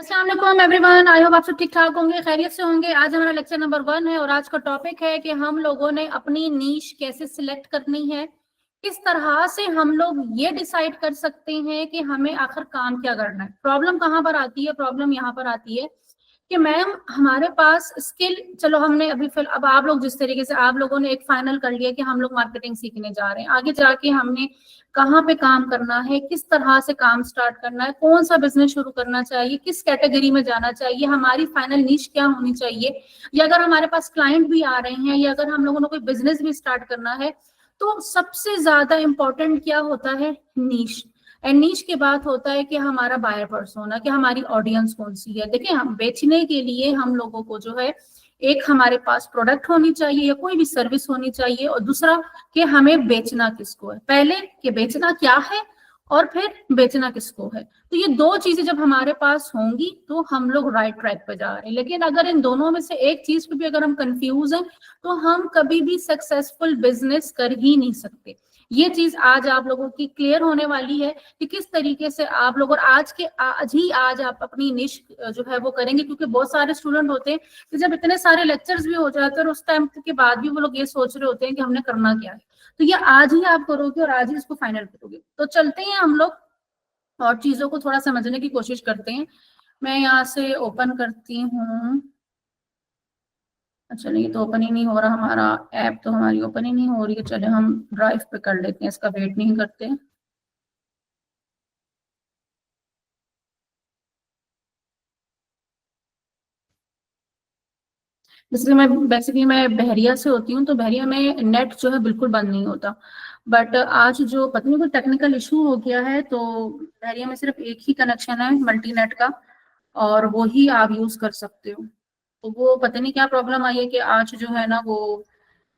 अस्सलाम वालेकुम everyone, I hope आप सब ठीक ठाक होंगे, खैरियत से होंगे। आज हमारा लेक्चर नंबर 1 है और आज का टॉपिक है कि हम लोगों ने अपनी नीश कैसे सिलेक्ट करनी है, किस तरह से हम लोग ये डिसाइड कर सकते हैं कि हमें आखिर काम क्या करना है। प्रॉब्लम कहाँ पर आती है? प्रॉब्लम यहाँ पर आती है कि मैम हमारे पास स्किल, चलो हमने अभी फिर अब आप लोग जिस तरीके से आप लोगों ने एक फाइनल कर लिया कि हम लोग मार्केटिंग सीखने जा रहे हैं, आगे जाके हमने कहाँ पे काम करना है, किस तरह से काम स्टार्ट करना है, कौन सा बिजनेस शुरू करना चाहिए, किस कैटेगरी में जाना चाहिए, हमारी फाइनल नीश क्या होनी चाहिए, या अगर हमारे पास क्लाइंट भी आ रहे हैं या अगर हम लोगों ने कोई बिजनेस भी स्टार्ट करना है, तो सबसे ज्यादा इंपॉर्टेंट क्या होता है? नीश। एंड नीश के बाद होता है कि हमारा बायर पर्सोना, कि हमारी ऑडियंस कौन सी है। देखिए, हम बेचने के लिए हम लोगों को जो है, एक हमारे पास प्रोडक्ट होनी चाहिए या कोई भी सर्विस होनी चाहिए, और दूसरा कि हमें बेचना किसको है। पहले कि बेचना क्या है और फिर बेचना किसको है। तो ये दो चीजें जब हमारे पास होंगी तो हम लोग राइट ट्रैक पे जा रहे हैं। लेकिन अगर इन दोनों में से एक चीज पे भी अगर हम कंफ्यूज हैं तो हम कभी भी सक्सेसफुल बिजनेस कर ही नहीं सकते। ये चीज आज आप लोगों की क्लियर होने वाली है कि किस तरीके से आप लोग, और आज आप अपनी निश जो है वो करेंगे, क्योंकि बहुत सारे स्टूडेंट होते हैं कि जब इतने सारे लेक्चर्स भी हो जाते हैं और उस टाइम के बाद भी वो लोग ये सोच रहे होते हैं कि हमने करना क्या है। तो ये आज ही आप करोगे और आज ही इसको फाइनल करोगे। तो चलते हैं हम लोग और चीजों को थोड़ा समझने की कोशिश करते हैं। मैं यहाँ से ओपन करती हूँ। अच्छा, नहीं तो ओपन ही नहीं हो रहा हमारा ऐप, तो हमारी ओपन ही नहीं हो रही है। चले हम ड्राइव पे कर लेते हैं, इसका वेट नहीं करते। इसलिए मैं बहरिया से होती हूँ, तो बहरिया में नेट जो है बिल्कुल बंद नहीं होता। बट आज जो पता नहीं कोई टेक्निकल इशू हो गया है, तो बहरिया में सिर्फ एक ही कनेक्शन है मल्टी नेट का, और वो ही आप यूज कर सकते हो। तो वो पता नहीं क्या प्रॉब्लम आई है कि आज जो है ना वो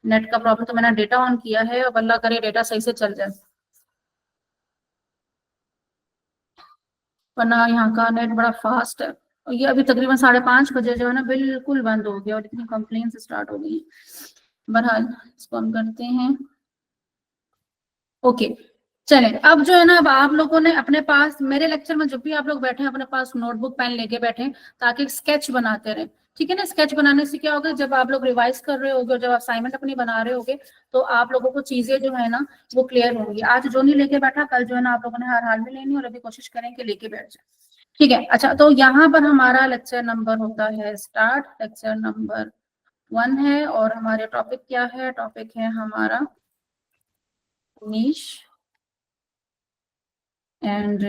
नेट का प्रॉब्लम। तो मैंने डेटा ऑन किया है, अब अल्लाह करे डेटा सही से चल जाए, वरना यहाँ का नेट बड़ा फास्ट है। और ये अभी तकरीबन 5:30 बजे जो है ना बिल्कुल बंद हो गया और इतनी कंप्लेन स्टार्ट हो गई। बहरहाल इसको हम करते हैं ओके। चले, अब जो है ना, अब आप लोगों ने अपने पास, मेरे लेक्चर में जब भी आप लोग बैठे अपने पास नोटबुक पेन लेके बैठे, ताकि स्केच बनाते रहे। ठीक है ना? स्केच बनाने से क्या होगा, जब आप लोग रिवाइज कर रहे होगे और जब असाइनमेंट अपनी बना रहे होगे, तो आप लोगों को चीजें जो है ना वो क्लियर होंगी। आज जो नहीं लेके बैठा, कल जो है ना आप लोगों ने हर हाल में लेनी, और अभी कोशिश करें कि लेके बैठ जाए। ठीक है, अच्छा, तो यहाँ पर हमारा लेक्चर नंबर होता है स्टार्ट। लेक्चर नंबर 1 है और हमारे टॉपिक क्या है? टॉपिक है हमारा niche एंड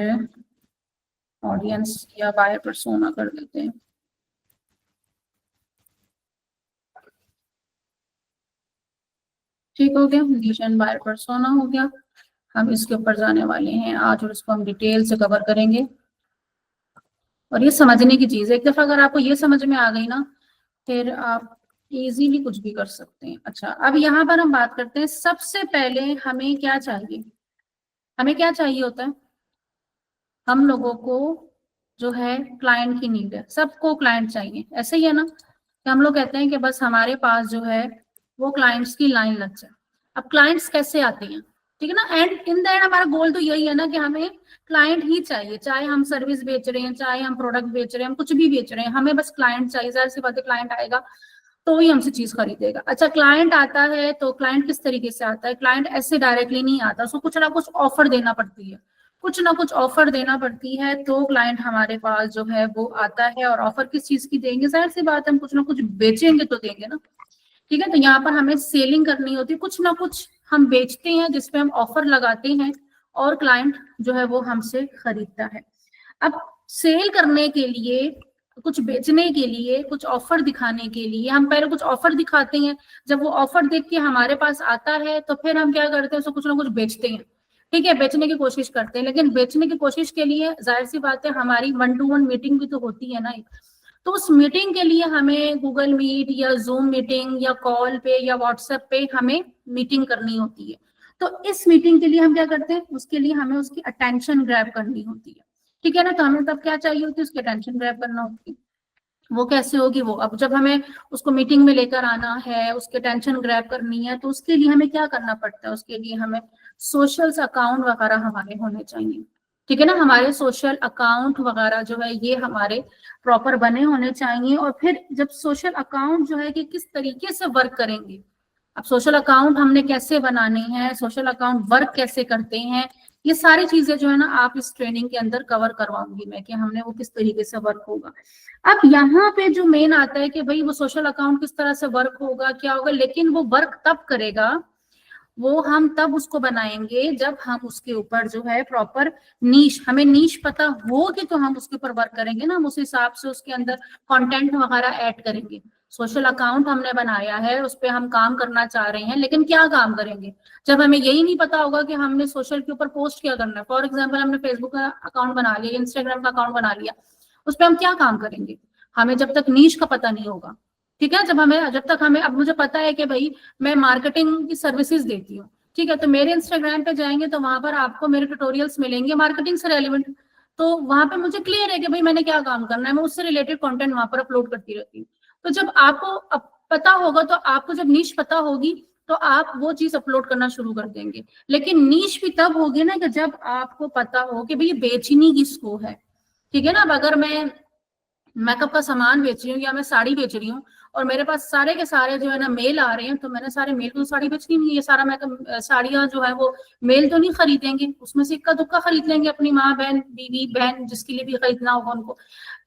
ऑडियंस, या बायर पर्सोना कर देते हैं। ठीक हो गया, niche एंड बायर पर्सोना हो गया। हम इसके ऊपर जाने वाले हैं आज और इसको हम डिटेल से कवर करेंगे। और ये समझने की चीज है, एक दफा अगर आपको ये समझ में आ गई ना, फिर आप इजीली कुछ भी कर सकते हैं। अच्छा, अब यहाँ पर हम बात करते हैं, सबसे पहले हमें क्या चाहिए? हमें क्या चाहिए होता है? हम लोगों को जो है क्लाइंट की नीड है। सबको क्लाइंट चाहिए, ऐसे ही है ना? कि हम लोग कहते हैं कि बस हमारे पास जो है वो क्लाइंट्स की लाइन लग जाए। अब क्लाइंट्स कैसे आते हैं? ठीक है ना? एंड इन द एंड हमारा गोल तो यही है ना कि हमें क्लाइंट ही चाहिए, चाहे हम सर्विस बेच रहे हैं, चाहे हम प्रोडक्ट बेच रहे हैं, हम कुछ भी बेच रहे हैं, हमें बस क्लाइंट चाहिए। जाहिर सी बात है, क्लाइंट आएगा तो ही हमसे चीज खरीदेगा। अच्छा, क्लाइंट आता है तो क्लाइंट किस तरीके से आता है? क्लाइंट ऐसे डायरेक्टली नहीं आता, उसको कुछ ना कुछ ऑफर देना पड़ती है। कुछ ना कुछ ऑफर देना पड़ती है तो क्लाइंट हमारे पास जो है वो आता है। और ऑफर किस चीज की देंगे? जाहिर सी बात है, हम कुछ ना कुछ बेचेंगे तो देंगे ना। ठीक है, तो यहाँ पर हमें सेलिंग करनी होती है, कुछ ना कुछ हम बेचते हैं जिसपे हम ऑफर लगाते हैं और क्लाइंट जो है वो हमसे खरीदता है। अब सेल करने के लिए, कुछ बेचने के लिए, कुछ ऑफर दिखाने के लिए हम पहले कुछ ऑफर दिखाते हैं। जब वो ऑफर देख के हमारे पास आता है तो फिर हम क्या करते हैं? उसको कुछ ना कुछ बेचते हैं। ठीक है, बेचने की कोशिश करते हैं, लेकिन बेचने की कोशिश के लिए जाहिर सी बात है हमारी 1-to-1 मीटिंग भी तो होती है ना। तो उस मीटिंग के लिए हमें गूगल मीट या जूम मीटिंग या कॉल पे या व्हाट्सएप पे हमें मीटिंग करनी होती है। तो इस मीटिंग के लिए हम क्या करते हैं? उसके लिए हमें उसकी अटेंशन ग्रैब करनी होती है। ठीक है ना? तो हमें तब क्या चाहिए होती है? उसकी अटेंशन ग्रैब करना होती है। वो कैसे होगी? वो अब जब हमें उसको मीटिंग में लेकर आना है, उसके टेंशन ग्रैब करनी है, तो उसके लिए हमें क्या करना पड़ता है? उसके लिए हमें सोशल्स अकाउंट वगैरह हमारे होने चाहिए। ठीक है ना। हमारे सोशल अकाउंट वगैरह जो है ये हमारे प्रॉपर बने होने चाहिए। और फिर जब सोशल अकाउंट जो है कि किस तरीके से वर्क करेंगे, अब सोशल अकाउंट हमने कैसे बनाने हैं, सोशल अकाउंट वर्क कैसे करते हैं, ये सारी चीजें जो है ना आप इस ट्रेनिंग के अंदर कवर करवाऊंगी मैं, कि हमने वो किस तरीके से वर्क होगा। अब यहाँ पे जो मेन आता है कि भाई वो सोशल अकाउंट किस तरह से वर्क होगा, क्या होगा, लेकिन वो वर्क तब करेगा, वो हम तब उसको बनाएंगे जब हम उसके ऊपर जो है प्रॉपर नीश, हमें नीश पता होगी तो हम उसके ऊपर वर्क करेंगे ना, हम उस हिसाब से उसके अंदर कंटेंट वगैरह ऐड करेंगे। सोशल अकाउंट हमने बनाया है, उस पर हम काम करना चाह रहे हैं, लेकिन क्या काम करेंगे जब हमें यही नहीं पता होगा कि हमने सोशल के ऊपर पोस्ट क्या करना है। फॉर एग्जाम्पल हमने फेसबुक का अकाउंट बना लिया, इंस्टाग्राम का अकाउंट बना लिया, उस पर हम क्या काम करेंगे, हमें जब तक नीश का पता नहीं होगा। ठीक है, जब तक हमें, अब मुझे पता है कि भाई मैं मार्केटिंग की सर्विसेज देती हूँ, ठीक है, तो मेरे इंस्टाग्राम पे जाएंगे तो वहां पर आपको मेरे ट्यूटोरियल्स मिलेंगे मार्केटिंग से रेलिवेंट, तो वहां पे मुझे क्लियर है कि भाई मैंने क्या काम करना है, मैं उससे रिलेटेड कंटेंट वहां पर अपलोड करती रहती हूँ। तो जब आपको पता होगा, तो आपको जब नीश पता होगी तो आप वो चीज अपलोड करना शुरू कर देंगे। लेकिन नीश भी तब होगी ना कि जब आपको पता हो कि भाई बेचनी किसको है। ठीक है ना। अब अगर मैं मेकअप का सामान बेच रही हूँ या मैं साड़ी बेच रही हूँ और मेरे पास सारे के सारे जो है ना मेल आ रहे हैं, तो मैंने सारे मेल को साड़ी बेचनी नहीं है। ये सारा मेकअप साड़ियां जो है वो मेल तो नहीं खरीदेंगे, उसमें से इक्का दुक्का खरीद लेंगे, अपनी माँ बहन बीवी बहन जिसके लिए भी खरीदना होगा उनको,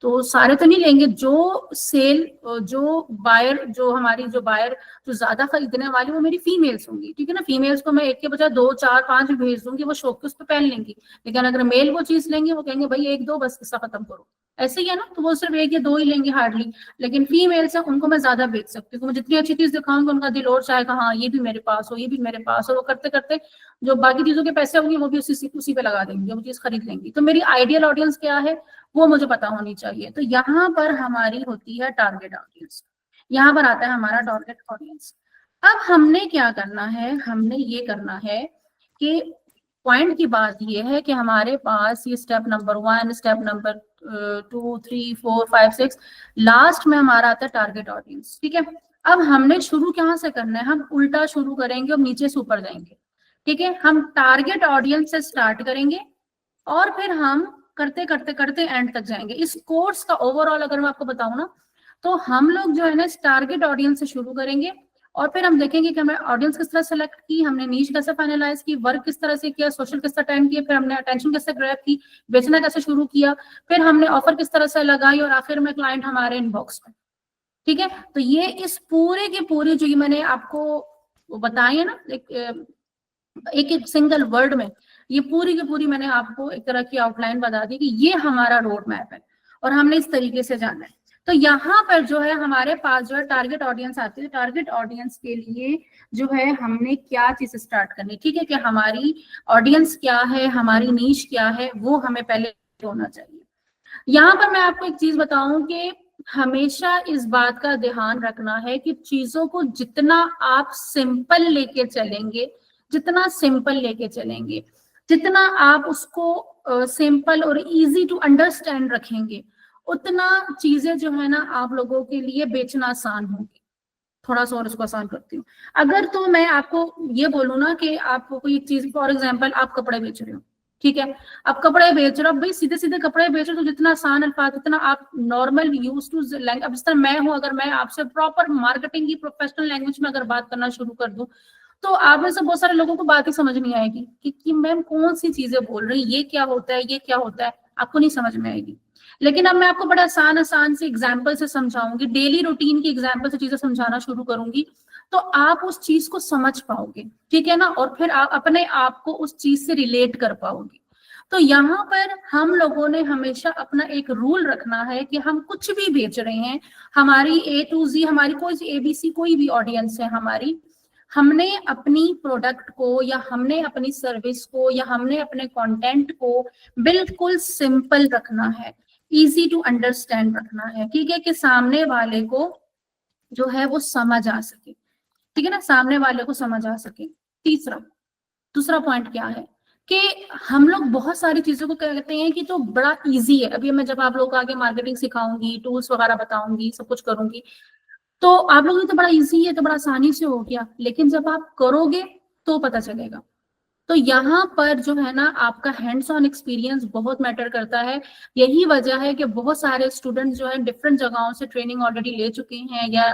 तो सारे तो नहीं लेंगे। जो सेल, जो बायर, जो हमारी जो बायर जो ज्यादा खरीदने वाली वो मेरी फीमेल्स होंगी। ठीक है ना। फीमेल्स को मैं एक के बजाय 2 4 5 भेज दूंगी, वो शौक के उस पर पहन लेंगी। लेकिन अगर मेल वो चीज लेंगे, वो कहेंगे भाई 1 2 बस किस्सा खत्म करो, ऐसे ही है ना, तो वो सिर्फ 1 या 2 ही लेंगे हार्डली। लेकिन फीमेल्स है, उनको मैं ज्यादा बेच सकती हूँ, मैं जितनी अच्छी चीज दिखाऊंगी उनका दिल और चाहेगा हाँ ये भी मेरे पास हो, ये भी मेरे पास हो। वो करते करते जो बाकी चीजों के पैसे होंगे वो भी उसी पे लगा देंगे, वो चीज खरीद लेंगी। तो मेरी आइडियल ऑडियंस क्या है वो मुझे पता होनी चाहिए। तो यहाँ पर हमारी होती है टारगेट ऑडियंस, यहाँ पर आता है हमारा टारगेट ऑडियंस। अब हमने क्या करना है, हमने ये करना है कि पॉइंट की बात ये है कि हमारे पास ये step number 1, step number 2 3 4 5 6, last में हमारा आता है टारगेट ऑडियंस। ठीक है। अब हमने शुरू कहाँ से करना है, हम उल्टा शुरू करेंगे और नीचे से ऊपर जाएंगे। ठीक है, हम टारगेट ऑडियंस से स्टार्ट करेंगे और फिर हम करते करते करते एंड तक जाएंगे। इस कोर्स का ओवरऑल अगर मैं आपको बताऊं ना, तो हम लोग जो है ना टारगेट ऑडियंस से शुरू करेंगे और फिर हम देखेंगे कि हमने ऑडियंस किस तरह सेलेक्ट की, हमने नीश कैसे फाइनलाइज की, वर्क किस तरह से किया, सोशल किस तरह अटेंड किया, फिर हमने अटेंशन कैसे ग्रैब की, बेचना कैसे शुरू किया, फिर हमने ऑफर किस तरह से लगाई और आखिर में क्लाइंट हमारे इनबॉक्स में। ठीक है। तो ये इस पूरे के पूरे जो ये मैंने आपको बताई है ना, एक सिंगल वर्ड में ये पूरी की पूरी मैंने आपको एक तरह की आउटलाइन बता दी कि ये हमारा रोड मैप है और हमने इस तरीके से जाना है। तो यहाँ पर जो है हमारे पास जो है टारगेट ऑडियंस आती है। टारगेट ऑडियंस के लिए जो है हमने क्या चीज स्टार्ट करनी, ठीक है, कि हमारी ऑडियंस क्या है, हमारी नीश क्या है, वो हमें पहले होना चाहिए। यहाँ पर मैं आपको एक चीज बताऊं कि हमेशा इस बात का ध्यान रखना है कि चीजों को जितना आप सिंपल लेके चलेंगे, जितना सिंपल लेके चलेंगे, जितना आप उसको सिंपल और इजी टू अंडरस्टैंड रखेंगे, उतना चीजें जो है ना आप लोगों के लिए बेचना आसान होगी। थोड़ा सा और इसको आसान करती हूँ। अगर तो मैं आपको ये बोलूँ ना कि आपको कोई चीज, फॉर एग्जाम्पल आप कपड़े बेच रहे हो, ठीक है, आप कपड़े बेच रहे हो, भाई सीधे सीधे कपड़े बेच रहे हो तो जितना आसान अल्फाज, जितना आप नॉर्मल यूज टू लैंग्वेज, अब जिस तरह मैं हूँ, अगर मैं आपसे प्रॉपर मार्केटिंग की प्रोफेशनल लैंग्वेज में अगर बात करना शुरू कर दूं, तो आप में से बहुत सारे लोगों को बात ही समझ नहीं आएगी कि मैम कौन सी चीजें बोल रही, ये क्या होता है, ये क्या होता है, आपको नहीं समझ में आएगी। लेकिन अब मैं आपको बड़ा आसान आसान से एग्जाम्पल से समझाऊंगी, डेली रूटीन की एग्जाम्पल से चीजें समझाना शुरू करूंगी, तो आप उस चीज को समझ पाओगे। ठीक है ना। और फिर आप अपने आप को उस चीज से रिलेट कर पाओगे। तो यहाँ पर हम लोगों ने हमेशा अपना एक रूल रखना है कि हम कुछ भी बेच रहे हैं, हमारी A to Z, हमारी कोई ABC कोई भी ऑडियंस है हमारी, हमने अपनी प्रोडक्ट को या हमने अपनी सर्विस को या हमने अपने कंटेंट को बिल्कुल सिंपल रखना है, इजी टू अंडरस्टैंड रखना है। ठीक है, कि सामने वाले को जो है वो समझ आ सके। ठीक है ना, सामने वाले को समझ आ सके। दूसरा पॉइंट क्या है कि हम लोग बहुत सारी चीजों को कहते हैं कि तो बड़ा इजी है। अभी मैं जब आप लोग को आगे मार्केटिंग सिखाऊंगी, टूल्स वगैरह बताऊंगी, सब कुछ करूंगी, तो आप लोगों को तो बड़ा इजी है, तो बड़ा आसानी से हो गया, लेकिन जब आप करोगे तो पता चलेगा। तो यहाँ पर जो है ना आपका हैंड्स ऑन एक्सपीरियंस बहुत मैटर करता है। यही वजह है कि बहुत सारे स्टूडेंट्स जो है डिफरेंट जगहों से ट्रेनिंग ऑलरेडी ले चुके हैं या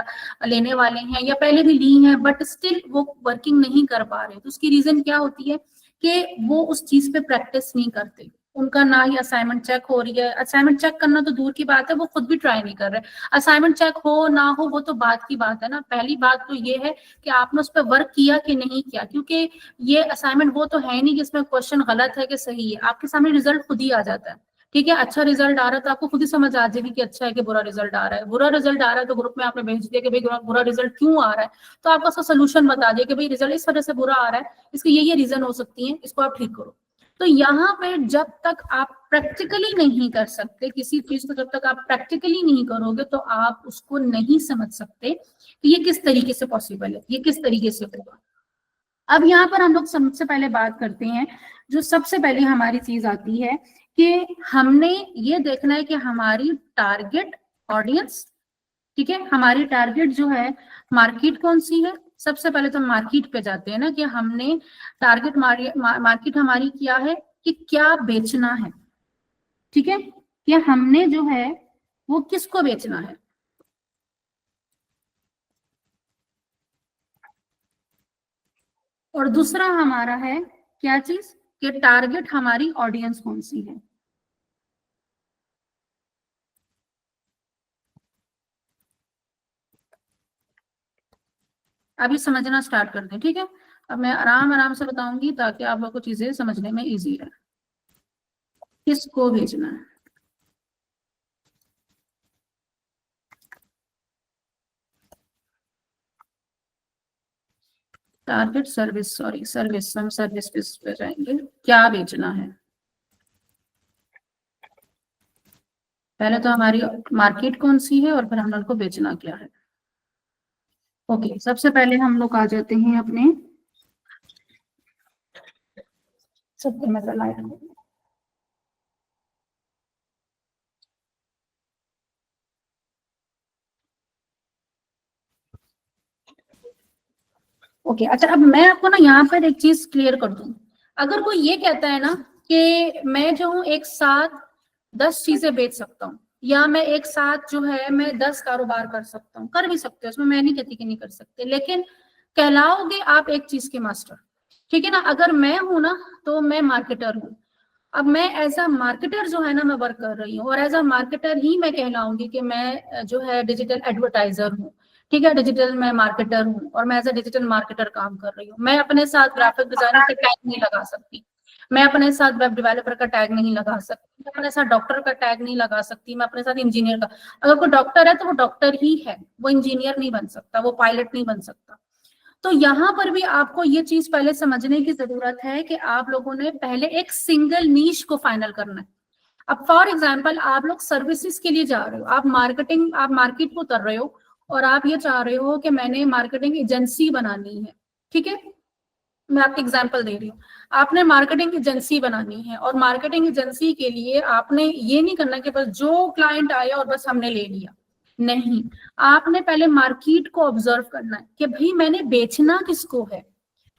लेने वाले हैं या पहले भी ली हैं, बट स्टिल वो वर्किंग नहीं कर पा रहे। तो उसकी रीजन क्या होती है कि वो उस चीज पे प्रैक्टिस नहीं करते, उनका ना ही असाइनमेंट चेक हो रही है। असाइनमेंट चेक करना तो दूर की बात है, वो खुद भी ट्राई नहीं कर रहे। असाइनमेंट चेक हो ना हो वो तो बात की बात है ना, पहली बात तो ये है कि आपने उस पर वर्क किया कि नहीं किया, क्योंकि ये असाइनमेंट वो तो है नहीं कि इसमें क्वेश्चन गलत है कि सही है, आपके सामने रिजल्ट खुद ही आ जाता है। ठीक है, अच्छा रिजल्ट आ रहा है तो आपको खुद ही समझ आ जाएगी कि अच्छा है कि बुरा रिजल्ट आ रहा है। बुरा रिजल्ट आ रहा है तो ग्रुप में आपने भेज दिया कि भाई बुरा रिजल्ट क्यों आ रहा है, तो आपको उसका सोल्यूशन बता दिया कि भाई रिजल्ट इस वजह से बुरा आ रहा है, इसके ये रीजन हो सकती है, इसको आप ठीक करो। तो यहाँ पे जब तक आप प्रैक्टिकली नहीं कर सकते किसी चीज को, जब तक आप प्रैक्टिकली नहीं करोगे तो आप उसको नहीं समझ सकते कि ये किस तरीके से पॉसिबल है, ये किस तरीके से होगा। अब यहाँ पर हम लोग सबसे पहले बात करते हैं, जो सबसे पहले हमारी चीज आती है कि हमने ये देखना है कि हमारी टारगेट ऑडियंस, ठीक है, हमारी टारगेट जो है मार्केट कौन सी है। सबसे पहले तो मार्केट पे जाते हैं ना कि हमने टारगेट मार्केट हमारी क्या है कि क्या बेचना है, ठीक है, कि हमने जो है वो किसको बेचना है। और दूसरा हमारा है क्या चीज कि टारगेट हमारी ऑडियंस कौन सी है। अभी समझना स्टार्ट कर दें, ठीक है। अब मैं आराम आराम से बताऊंगी ताकि आप लोग को चीजें समझने में इजी है। किसको भेजना है, टारगेट सर्विस, सॉरी सर्विस, हम सर्विस पे जाएंगे। क्या बेचना है, पहले तो हमारी मार्केट कौन सी है और फिर हम लोग को बेचना क्या है। ओके, सबसे पहले हम लोग आ जाते हैं अपने सबको नजर लाइट। ओके अच्छा, अब मैं आपको ना यहाँ पर एक चीज क्लियर कर दूं। अगर कोई ये कहता है ना कि मैं जो हूँ एक साथ 10 चीजें बेच सकता हूँ, या मैं एक साथ जो है मैं 10 कारोबार कर सकता हूँ, कर भी सकते हो, उसमें मैं नहीं कहती कि नहीं कर सकते, लेकिन कहलाओगे आप एक चीज के मास्टर, ठीक है ना। अगर मैं हूं ना तो मैं मार्केटर हूँ। अब मैं एज अ मार्केटर जो है ना मैं वर्क कर रही हूँ, और एज अ मार्केटर ही मैं कहलाऊंगी कि मैं जो है डिजिटल एडवर्टाइजर हूँ, ठीक है, डिजिटल मैं मार्केटर हूँ और मैं एज अ डिजिटल मार्केटर काम कर रही हूँ। मैं अपने साथ ग्राफिक डिजाइनर का टैग नहीं लगा सकती, मैं अपने साथ वेब डेवलपर का टैग नहीं लगा सकती, मैं अपने साथ डॉक्टर का टैग नहीं लगा सकती, मैं अपने साथ इंजीनियर का। अगर कोई डॉक्टर है तो वो डॉक्टर ही है, वो इंजीनियर नहीं बन सकता, वो पायलट नहीं बन सकता। तो यहाँ पर भी आपको ये चीज पहले समझने की जरूरत है कि आप लोगों ने पहले एक सिंगल नीश को फाइनल करना है। अब फॉर एग्जाम्पल आप लोग सर्विसेज के लिए जा रहे हो, आप मार्केटिंग, आप मार्केट को कर रहे हो और आप ये चाह रहे हो कि मैंने मार्केटिंग एजेंसी बनानी है, ठीक है, मैं आपको एग्जांपल दे रही हूँ। आपने मार्केटिंग एजेंसी बनानी है और मार्केटिंग एजेंसी के लिए आपने ये नहीं करना कि बस जो क्लाइंट आया और बस हमने ले लिया, नहीं, आपने पहले मार्केट को ऑब्जर्व करना है कि भाई मैंने बेचना किसको है।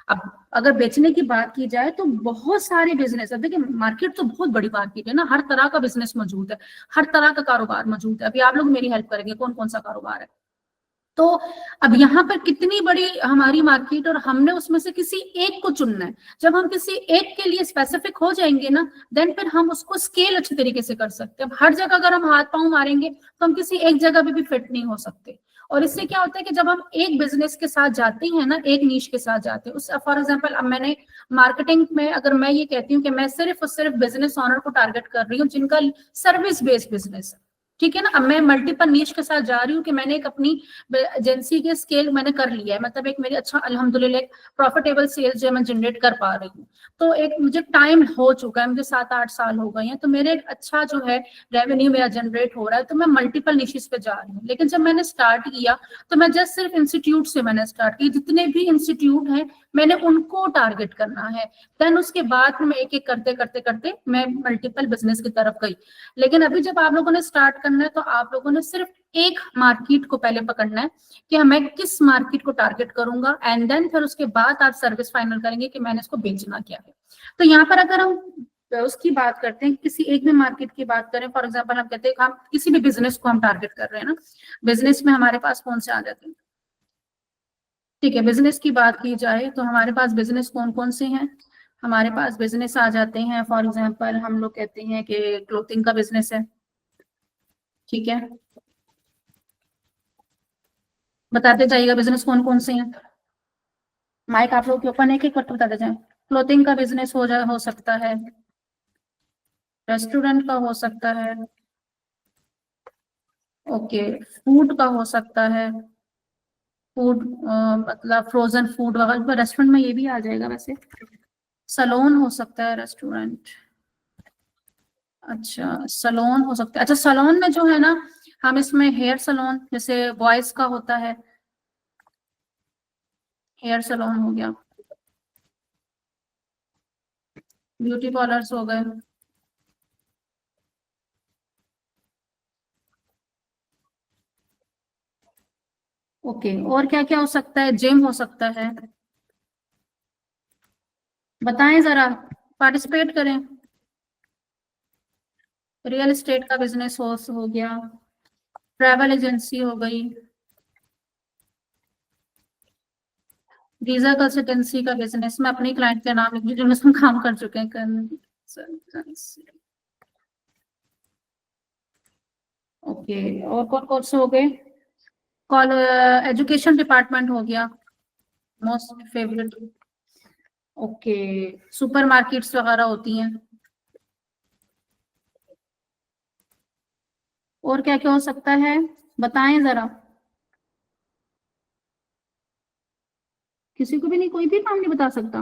अब अगर बेचने की बात की जाए तो बहुत सारे बिजनेस है, देखिए मार्केट तो बहुत बड़ी मार्केट है ना, हर तरह का बिजनेस मौजूद है, हर तरह का कारोबार मौजूद है। अभी आप लोग मेरी हेल्प करेंगे कौन कौन सा कारोबार है। तो अब यहाँ पर कितनी बड़ी हमारी मार्केट और हमने उसमें से किसी एक को चुनना है। जब हम किसी एक के लिए स्पेसिफिक हो जाएंगे ना, देन फिर हम उसको स्केल अच्छे तरीके से कर सकते हैं। अब हर जगह अगर हम हाथ पांव मारेंगे तो हम किसी एक जगह पे भी फिट नहीं हो सकते। और इससे क्या होता है कि जब हम एक बिजनेस के साथ जाते हैं ना, एक नीश के साथ जाते हैं, उस फॉर एग्जांपल अब मैंने मार्केटिंग में अगर मैं ये कहती हूँ कि मैं सिर्फ और सिर्फ बिजनेस ऑनर को टारगेट कर रही हूँ जिनका सर्विस बेस्ड बिजनेस है, ठीक है ना। अब मैं मल्टीपल नीश के साथ जा रही हूँ कि मैंने एक अपनी एजेंसी के स्केल मैंने कर लिया है, मतलब एक मेरी अच्छा अल्हम्दुलिल्लाह एक प्रॉफिटेबल सेल्स जो मैं जनरेट कर पा रही हूँ। तो एक मुझे टाइम हो चुका है, मुझे 7-8 साल हो गए हैं, तो मेरे एक अच्छा जो है रेवेन्यू मेरा जनरेट हो रहा है, तो मैं मल्टीपल निशेस पे जा रही हूँ। लेकिन जब मैंने स्टार्ट किया तो मैं जस्ट सिर्फ इंस्टीट्यूट से मैंने स्टार्ट किया, जितने भी इंस्टीट्यूट हैं मैंने उनको टारगेट करना है। देन उसके बाद मैं एक एक करते करते करते मैं मल्टीपल बिजनेस की तरफ गई। लेकिन अभी जब आप लोगों ने स्टार्ट करना है तो आप लोगों ने सिर्फ एक मार्केट को पहले पकड़ना है कि मैं किस मार्केट को टारगेट करूंगा, एंड देन फिर उसके बाद आप सर्विस फाइनल करेंगे कि मैंने इसको बेचना क्या है। तो यहाँ पर अगर हम उसकी बात करते हैं, किसी एक भी मार्केट की बात करें, फॉर एग्जांपल हम कहते हैं हम किसी भी बिजनेस को हम टारगेट कर रहे हैं ना, बिजनेस में हमारे पास कौन से आ जाते हैं, ठीक है, बिजनेस की बात की जाए तो हमारे पास बिजनेस कौन कौन से हैं, हमारे पास बिजनेस आ जाते हैं, फॉर एग्जांपल हम लोग कहते हैं कि क्लोथिंग का बिजनेस है, ठीक है, बताते जाइएगा बिजनेस कौन कौन से हैं, माइक आप लोग के ओपन है, एक एक बार बताते जाए। क्लोथिंग का बिजनेस हो सकता है, रेस्टोरेंट का हो सकता है, ओके, फूड का हो सकता है, फूड मतलब फ्रोजन फूड वगैरह, रेस्टोरेंट में ये भी आ जाएगा वैसे, सलोन हो सकता है, रेस्टोरेंट, अच्छा सलोन हो सकता है, अच्छा सलोन में जो है ना, हम इसमें हेयर सलोन जैसे बॉयज का होता है, हेयर सलोन हो गया, ब्यूटी पार्लर्स हो गए, ओके, और क्या क्या हो सकता है, जिम हो सकता है, बताएं जरा, पार्टिसिपेट करें, रियल एस्टेट का बिजनेस हो गया, ट्रैवल एजेंसी हो गई, वीजा कंसल्टेंसी का बिजनेस, मैं अपने क्लाइंट के नाम लिख ली जिनमें हम काम कर चुके हैं, कंसल्टेंसी, ओके, और कौन कौन से हो गए, कॉल, एजुकेशन डिपार्टमेंट हो गया, most favourite, okay, super markets वगैरह होती हैं, और क्या क्या हो सकता है, बताएं जरा, किसी को भी नहीं, कोई भी नाम नहीं बता सकता,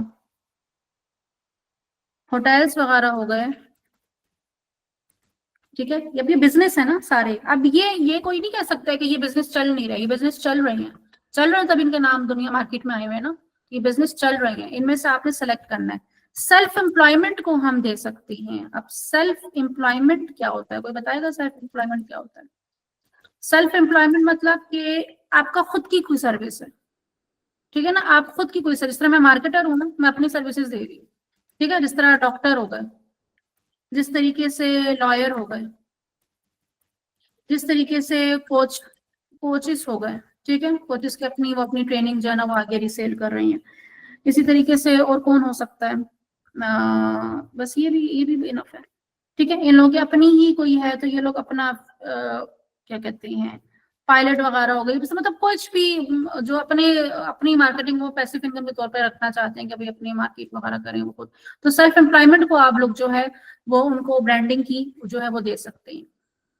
होटल्स वगैरह हो गए, ठीक है, अब ये बिजनेस है ना सारे, अब ये कोई नहीं कह सकता है कि ये बिजनेस चल नहीं रहा है, ये बिजनेस चल रहे हैं, चल रहे हैं तब इनके नाम दुनिया मार्केट में आए हुए हैं ना, ये बिजनेस चल रहे हैं, इनमें से आपने सेलेक्ट करना है। सेल्फ एम्प्लॉयमेंट को हम दे सकते हैं, अब सेल्फ एम्प्लॉयमेंट क्या होता है, कोई बताएगा सेल्फ एम्प्लॉयमेंट क्या होता है? सेल्फ एम्प्लॉयमेंट मतलब कि आपका खुद की कोई सर्विस है, ठीक है ना, आप खुद की कोई सर्विस, जिस तरह मैं मार्केटर हूँ ना, मैं अपनी सर्विसेज दे रही हूँ, ठीक है, जिस तरह डॉक्टर हो गए, जिस तरीके से लॉयर हो गए, जिस तरीके से कोचेस हो गए, ठीक है, कोचेस की अपनी वो अपनी ट्रेनिंग जो है ना वो आगे रिसेल कर रही हैं, इसी तरीके से और कौन हो सकता है, बस ये भी इनफ है, ठीक है, इन लोगों की अपनी ही कोई है तो ये लोग अपना क्या कहते हैं, पायलट वगैरह हो गई, मतलब कुछ भी जो अपने अपनी मार्केटिंग वो पैसिव इनकम के तौर पर रखना चाहते हैं कि भाई अपनी मार्केट वगैरह करें वो खुद, तो सेल्फ एम्प्लॉयमेंट को आप लोग जो है वो उनको ब्रांडिंग की जो है वो दे सकते हैं।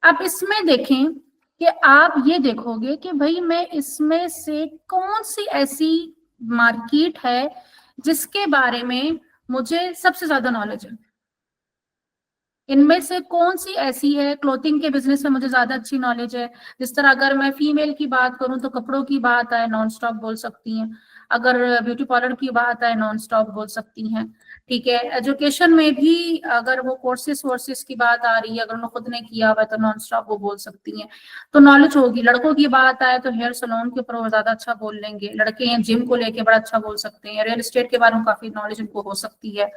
अब इसमें देखें कि आप ये देखोगे कि भाई मैं इसमें से कौन सी ऐसी मार्केट है जिसके बारे में मुझे सबसे ज्यादा नॉलेज है, इनमें से कौन सी ऐसी है, क्लोथिंग के बिजनेस में मुझे ज्यादा अच्छी नॉलेज है, जिस तरह अगर मैं फीमेल की बात करूं तो कपड़ों की बात है, नॉन स्टॉप बोल सकती हैं, अगर ब्यूटी पार्लर की बात है नॉन स्टॉप बोल सकती हैं, ठीक है, एजुकेशन में भी अगर वो कोर्सेज वोर्सेज की बात आ रही है, अगर उन्होंने खुद ने किया हुआ है तो नॉन स्टॉप वो बोल सकती हैं, तो नॉलेज होगी। लड़कों की बात आए तो हेयर सलून के ऊपर वो ज्यादा अच्छा बोल लेंगे, लड़के हैं जिम को लेके बड़ा अच्छा बोल सकते हैं, रियल एस्टेट के बारे में काफी नॉलेज उनको हो सकती है,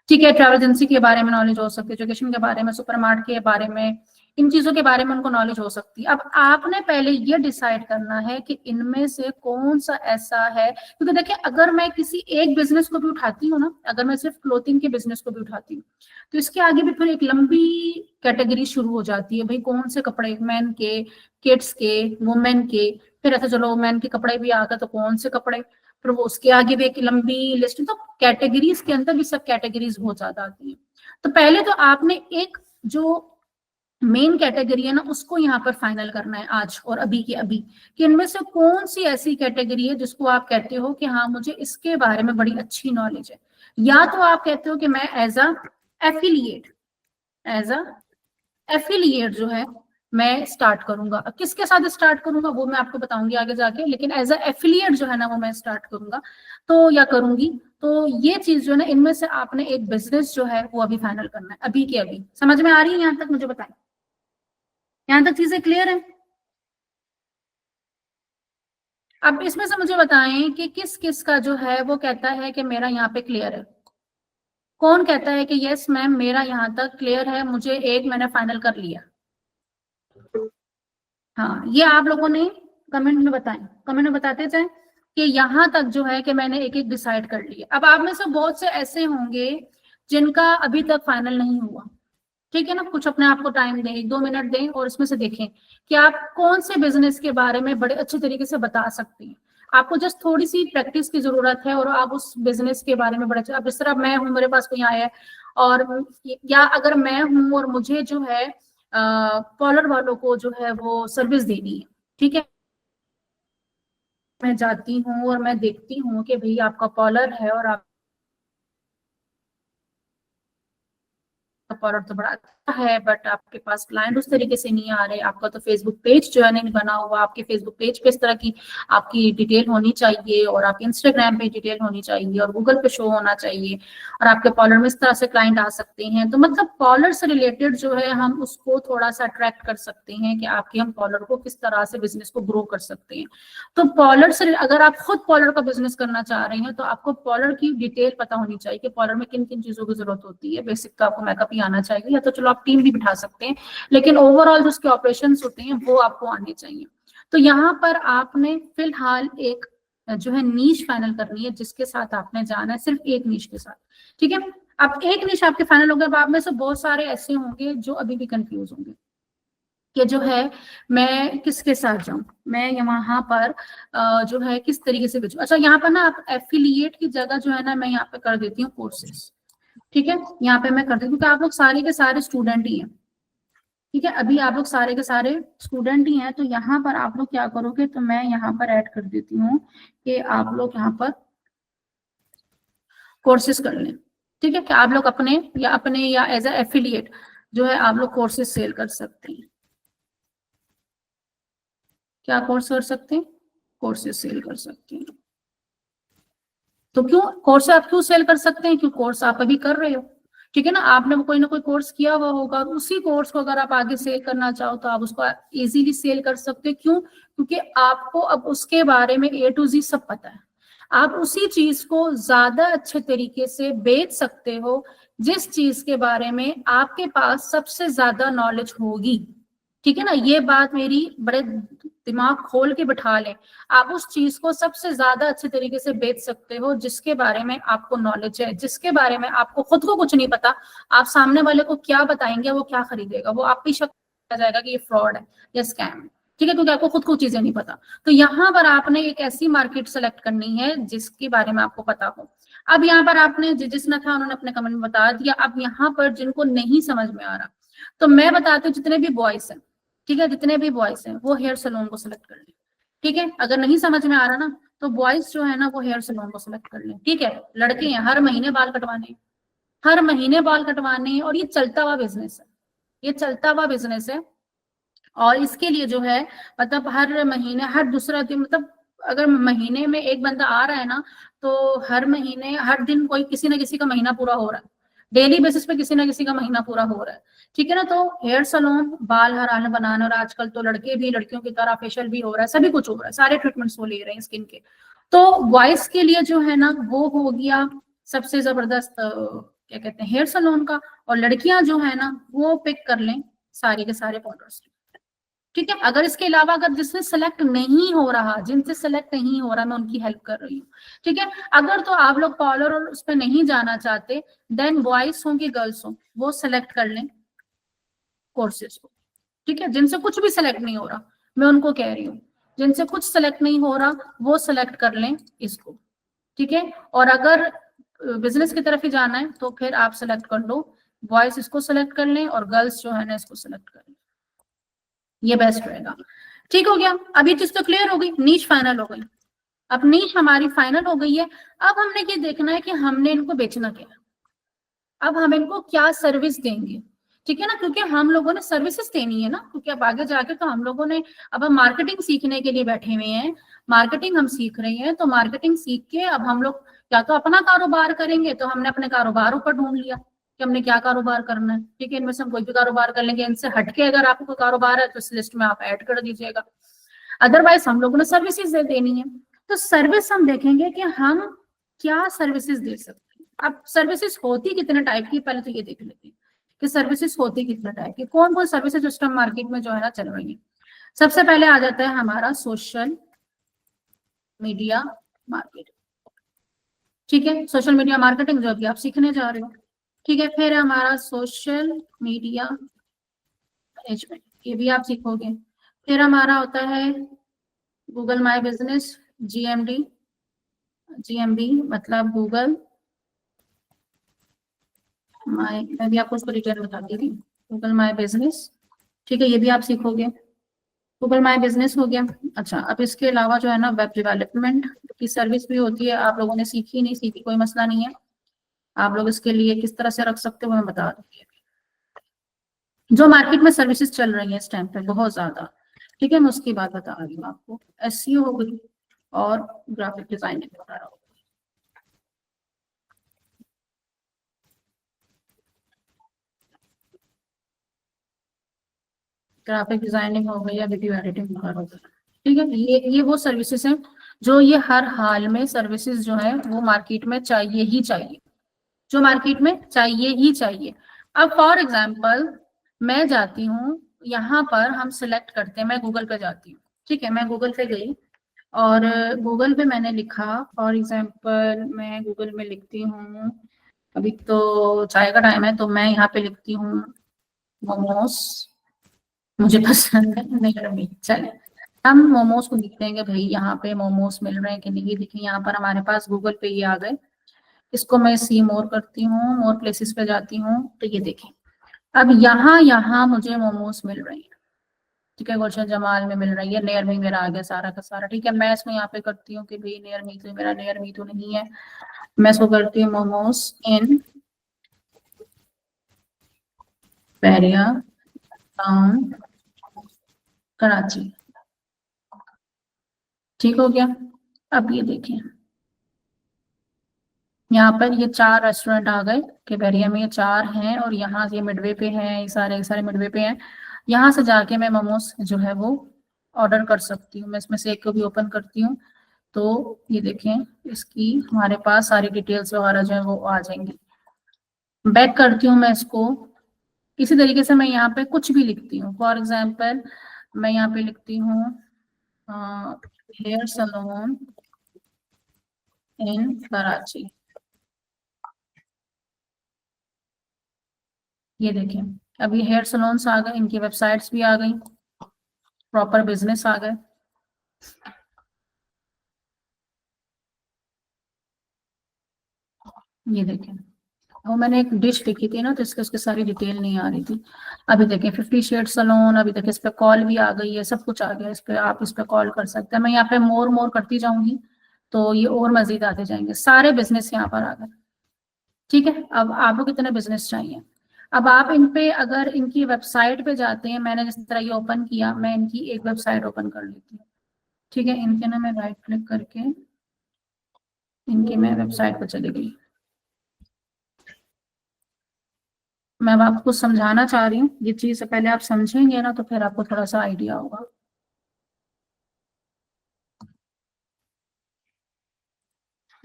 ठीक है, ट्रैवल एजेंसी के बारे में नॉलेज हो सकती है, एजुकेशन के बारे में, सुपरमार्ट के बारे में, इन चीजों के बारे में उनको नॉलेज हो सकती है। अब आपने पहले ये डिसाइड करना है कि इनमें से कौन सा ऐसा है, क्योंकि देखिए अगर मैं किसी एक बिजनेस को भी उठाती हूँ ना, अगर मैं सिर्फ क्लोथिंग के बिजनेस को भी उठाती हूँ तो इसके आगे भी फिर एक लंबी कैटेगरी शुरू हो जाती है, भाई कौन से कपड़े, मैन के, किड्स के, वुमेन के, फिर ऐसा चलो मैन के कपड़े भी आ गए तो कौन से कपड़े, फिर वो उसके आगे भी एक लंबी लिस्ट, तो कैटेगरीज के अंदर भी सब कैटेगरीज बहुत ज्यादा आती है। तो पहले तो आपने एक जो मेन कैटेगरी है ना उसको यहाँ पर फाइनल करना है आज और अभी के अभी, कि इनमें से कौन सी ऐसी कैटेगरी है जिसको आप कहते हो कि हाँ मुझे इसके बारे में बड़ी अच्छी नॉलेज है, या तो आप कहते हो कि मैं एफिलिएट एज अ एफिलिएट जो है मैं स्टार्ट करूंगा, अब किसके साथ स्टार्ट करूंगा वो मैं आपको बताऊंगी आगे जाके, लेकिन एज अ एफिलिएट जो है ना वो मैं स्टार्ट करूंगा तो या करूंगी, तो ये चीज जो है ना इनमें से आपने एक बिजनेस जो है वो अभी फाइनल करना है, अभी के अभी। समझ में आ रही है यहाँ तक, मुझे बताएं, यहाँ तक चीजें क्लियर है? अब इसमें से मुझे बताएं कि किस किस का जो है वो कहता है कि मेरा यहाँ पे क्लियर है। कौन कहता है कि यस मैम मेरा यहाँ तक क्लियर है, मुझे एक मैंने फाइनल कर लिया। हाँ, ये आप लोगों ने कमेंट में बताएं, कमेंट में बताते जाएं कि यहाँ तक जो है कि मैंने एक एक डिसाइड कर लिया। अब आप में से बहुत से ऐसे होंगे जिनका अभी तक फाइनल नहीं हुआ, ठीक है ना। कुछ अपने आप को टाइम दें, 1-2 मिनट दें और इसमें से देखें कि आप कौन से बिजनेस के बारे में बड़े अच्छे तरीके से बता सकते हैं। आपको जस्ट थोड़ी सी प्रैक्टिस की जरूरत है और आप उस बिजनेस के बारे में बड़े अच्छे, अब जिस तरह मैं हूँ, मेरे पास कोई आया है और या अगर मैं हूँ और मुझे जो है कॉलर वालों को जो है वो सर्विस देनी है, ठीक है, मैं जाती हूँ और मैं देखती हूँ कि भाई आपका कॉलर है और आप प्रोडक्ट तो बड़ा अच्छा है बट आपके पास क्लाइंट उस तरीके से नहीं आ रहे, आपका तो फेसबुक पेज जो है नहीं बना हुआ, आपके फेसबुक पेज पे इस तरह की आपकी डिटेल होनी चाहिए और आपके इंस्टाग्राम पे डिटेल होनी चाहिए और गूगल पे शो होना चाहिए और आपके कॉलर में इस तरह से क्लाइंट आ सकते हैं। तो मतलब कॉलर से रिलेटेड जो है हम उसको थोड़ा सा अट्रैक्ट कर सकते हैं कि आपके हम कॉलर को किस तरह से बिजनेस को ग्रो कर सकते हैं। तो कॉलर से अगर आप खुद कॉलर का बिजनेस करना चाह रहे हैं तो आपको कॉलर की डिटेल पता होनी चाहिए कि कॉलर में किन किन चीजों की जरूरत होती है। बेसिक तो आपको मेकअप ही आना चाहिए, या तो चलो आप टीम भी बिठा सकते हैं, लेकिन ओवरऑल जो उसके ऑपरेशन होते हैं वो आपको आने चाहिए। तो यहाँ पर आपने फिलहाल एक जो है नीश फाइनल करनी है जिसके साथ आपने जाना है, सिर्फ एक नीश के साथ, ठीक है। अब एक नीश आपके फाइनल हो गया, अब आप में से बहुत सारे ऐसे होंगे जो अभी भी कंफ्यूज होंगे कि जो है मैं किसके साथ जाऊं, मैं यहाँ पर जो है किस तरीके से बेचूं। अच्छा, यहाँ पर ना आप एफिलिएट की जगह जो है ना मैं यहाँ पे कर देती हूँ कोर्सेस, ठीक है, यहाँ पे मैं कर देती हूँ क्योंकि आप लोग सारे के सारे स्टूडेंट ही हैं, ठीक है, अभी आप लोग सारे के सारे स्टूडेंट ही हैं। तो यहाँ पर आप लोग क्या करोगे, तो मैं यहाँ पर ऐड कर देती हूँ कि आप लोग यहाँ पर कोर्सेज कर लें, ठीक है, कि आप लोग अपने या एज ए एफिलिएट जो है आप लोग कोर्सेज सेल कर सकते हैं। क्या कोर्स कर सकते हैं, कोर्सेज सेल कर सकते हैं। तो क्यों कोर्स आप क्यों सेल कर सकते हैं, क्यों कोर्स आप अभी कर रहे हो, ठीक है ना, आपने कोई ना कोई कोर्स किया हुआ होगा और उसी कोर्स को अगर आप आगे सेल करना चाहो तो आप उसको इजीली सेल कर सकते हो। क्यों, क्योंकि आपको अब उसके बारे में A to Z सब पता है, आप उसी चीज को ज्यादा अच्छे तरीके से बेच सकते हो जिस चीज के बारे में आपके पास सबसे ज्यादा नॉलेज होगी, ठीक है ना। ये बात मेरी बड़े दिमाग खोल के बिठा लें, आप उस चीज को सबसे ज्यादा अच्छे तरीके से बेच सकते हो जिसके बारे में आपको नॉलेज है, जिसके बारे में आपको खुद को कुछ नहीं पता, आप सामने वाले को क्या बताएंगे वो क्या खरीदेगा, वो आप ही शक आ जाएगा कि ये फ्रॉड है या स्कैम है, ठीक है, क्योंकि आपको खुद को चीजें नहीं पता। तो यहाँ पर आपने एक ऐसी मार्केट सेलेक्ट करनी है जिसके बारे में आपको पता हो। अब यहाँ पर आपने जिसने था उन्होंने अपने कमेंट में बता दिया। अब यहाँ पर जिनको नहीं समझ में आ रहा तो मैं बताती हूँ, जितने भी बॉयज हैं, ठीक है, जितने भी बॉयज हैं वो हेयर सलून को सिलेक्ट कर लें, ठीक है। अगर नहीं समझ में आ रहा ना तो बॉयज जो है ना वो हेयर सलून को सिलेक्ट कर लें, ठीक है। लड़के हैं, हर महीने बाल कटवाने, हर महीने बाल कटवाने, और ये चलता हुआ बिजनेस है, ये चलता हुआ बिजनेस है। और इसके लिए जो है मतलब हर महीने हर दूसरा दिन, मतलब अगर महीने में एक बंदा आ रहा है ना तो हर महीने हर दिन कोई किसी ना किसी का महीना पूरा हो रहा है, डेली बेसिस पे किसी ना किसी का महीना पूरा हो रहा है, ठीक है ना। तो हेयर सलून, बाल हराने बनाने, और आजकल तो लड़के भी लड़कियों की तरह फेशियल भी हो रहा है, सभी कुछ हो रहा है, सारे ट्रीटमेंट्स वो ले रहे हैं स्किन के। तो वॉइस के लिए जो है ना वो हो गया सबसे जबरदस्त क्या कहते हैं हेयर सलून का, और लड़कियां जो है ना वो पिक कर लें सारे के सारे पाउडर्स, ठीक है। अगर इसके अलावा अगर जिससे सेलेक्ट नहीं हो रहा, जिनसे सेलेक्ट नहीं हो रहा, मैं उनकी हेल्प कर रही हूँ, ठीक है। अगर तो आप लोग कॉलर और उस पर नहीं जाना चाहते, देन बॉयज हो कि गर्ल्स हो वो सेलेक्ट कर लें कोर्सेज को, ठीक है। जिनसे कुछ भी सेलेक्ट नहीं हो रहा, मैं उनको कह रही हूँ जिनसे कुछ सेलेक्ट नहीं हो रहा वो सेलेक्ट कर लें इसको, ठीक है। और अगर बिजनेस की तरफ ही जाना है तो फिर आप सेलेक्ट कर लो, बॉयज इसको सेलेक्ट कर लें और गर्ल्स जो है ना इसको सेलेक्ट कर लें, ये बेस्ट रहेगा। ठीक हो गया, अब ये चीज तो क्लियर हो गई, नीच फाइनल हो गई। अब नीच हमारी फाइनल हो गई है, अब हमने ये देखना है कि हमने इनको बेचना क्या है, अब हम इनको क्या सर्विस देंगे, ठीक है ना, क्योंकि हम लोगों ने सर्विसेज देनी है ना, क्योंकि अब आगे जाके तो हम लोगों ने अब हम मार्केटिंग सीखने के लिए बैठे हुए हैं, मार्केटिंग हम सीख रहे हैं। तो मार्केटिंग सीख के अब हम लोग या तो अपना कारोबार करेंगे, तो हमने अपने कारोबार ऊपर ढूंढ लिया कि हमने क्या कारोबार करना है, ठीक है, इनमें से हम कोई भी कारोबार कर लेंगे। इनसे हटके अगर आपको कोई कारोबार है तो इस लिस्ट में आप ऐड कर दीजिएगा। अदरवाइज हम लोगों ने सर्विसेज दे देनी है। तो सर्विस हम देखेंगे कि हम क्या सर्विसेज दे सकते हैं। अब सर्विसेज होती कितने टाइप की, पहले तो ये देख लेते हैं कि सर्विसेज होती कितने टाइप की, कौन कौन सर्विसेज सिस्टम मार्केट में जो है ना चल रही है। सबसे पहले आ जाता है हमारा सोशल मीडिया मार्केटिंग, ठीक है, सोशल मीडिया मार्केटिंग जो अभी आप सीखने जा रहे हो, ठीक है। फिर हमारा सोशल मीडिया मैनेजमेंट, ये भी आप सीखोगे। फिर हमारा होता है Google my business, GMD, GMB मतलब गूगल माई, मैं भी आपको उसको डिटेल बताती थी, गूगल माई बिजनेस, ठीक है, ये भी आप सीखोगे। गूगल माई बिजनेस हो गया। अच्छा, अब इसके अलावा जो है ना वेब डेवलपमेंट की सर्विस भी होती है, आप लोगों ने सीखी नहीं सीखी कोई मसला नहीं है, आप लोग इसके लिए किस तरह से रख सकते हो मैं बता दूंगी। जो मार्केट में सर्विसेज चल रही है इस टाइम पे बहुत ज्यादा, ठीक है, मैं उसकी बात बता रही हूँ आपको। एसईओ हो गई और ग्राफिक डिजाइनिंग बता रहा हूँ। ग्राफिक डिजाइनिंग हो गई या वीडियो एडिटिंग हो गई, ठीक है। ये वो सर्विसेज हैं जो ये हर हाल में सर्विसेज जो है वो मार्केट में चाहिए ही चाहिए, जो मार्केट में चाहिए ही चाहिए। अब फॉर एग्जाम्पल मैं जाती हूँ, यहाँ पर हम सिलेक्ट करते हैं, मैं गूगल पे जाती हूँ, ठीक है, मैं गूगल पे गई और गूगल पे मैंने लिखा, फॉर एग्जाम्पल मैं गूगल में लिखती हूँ, अभी तो चाय का टाइम है तो मैं यहाँ पे लिखती हूँ मोमोस, मुझे पसंद है नहीं, चले हम मोमोज को लिखते हैं कि भाई यहाँ पे मोमोज मिल रहे हैं कि नहीं। ये देखिए यहाँ पर हमारे पास गूगल पे ये आ गए, इसको मैं सी मोर करती हूँ, मोर प्लेसेस पे जाती हूँ, तो ये देखें अब यहाँ यहाँ मुझे मोमोज मिल रही है, ठीक है, गुलशन जमाल में मिल रही है, नियर मी मेरा आ गया सारा का सारा, ठीक है। मैं इसमें यहाँ पे करती हूँ कि भाई नियर मी, तो मेरा नियर मी तो नहीं है, मैं इसको करती हूँ मोमोज इन बैरिया टाउन कराची, ठीक हो गया। अब ये देखें यहाँ पर ये 4 रेस्टोरेंट आ गए कि बैरिया में ये 4 हैं और यहाँ ये मिडवे पे हैं, ये सारे सारे मिडवे पे हैं। यहाँ से जाके मैं मोमोज जो है वो ऑर्डर कर सकती हूँ। मैं इसमें से एक को भी ओपन करती हूँ तो ये देखें इसकी हमारे पास सारी डिटेल्स वगैरह जो है वो आ जाएंगी। बैक करती हूँ मैं इसको, इसी तरीके से मैं यहाँ पे कुछ भी लिखती हूँ, फॉर एग्जाम्पल मैं यहाँ पे लिखती हूँ हेयर सलून इन कराची, ये देखें अब ये हेयर सलून्स आ गए, इनकी वेबसाइट्स भी आ गई, प्रॉपर बिजनेस आ गए, ये देखें। वो मैंने एक डिश लिखी थी ना तो इसके उसकी सारी डिटेल नहीं आ रही थी। अभी देखें 50 शेड सलून, अभी देखें इस पे कॉल भी आ गई है, सब कुछ आ गया इस पे, आप इस पे कॉल कर सकते हैं। मैं यहाँ पे मोर मोर करती जाऊंगी तो ये और मजीद आते जाएंगे, सारे बिजनेस यहाँ पर आ गए, ठीक है। अब आपको कितने बिजनेस चाहिए, अब आप इन पे अगर इनकी वेबसाइट पे जाते हैं, मैंने जिस तरह ये ओपन किया, मैं इनकी एक वेबसाइट ओपन कर लेती हूँ, ठीक है। इनके ना मैं राइट क्लिक करके इनकी मैं वेबसाइट पर चली गई। मैं अब आपको समझाना चाह रही हूँ ये चीज, पहले आप समझेंगे ना तो फिर आपको थोड़ा सा आइडिया होगा।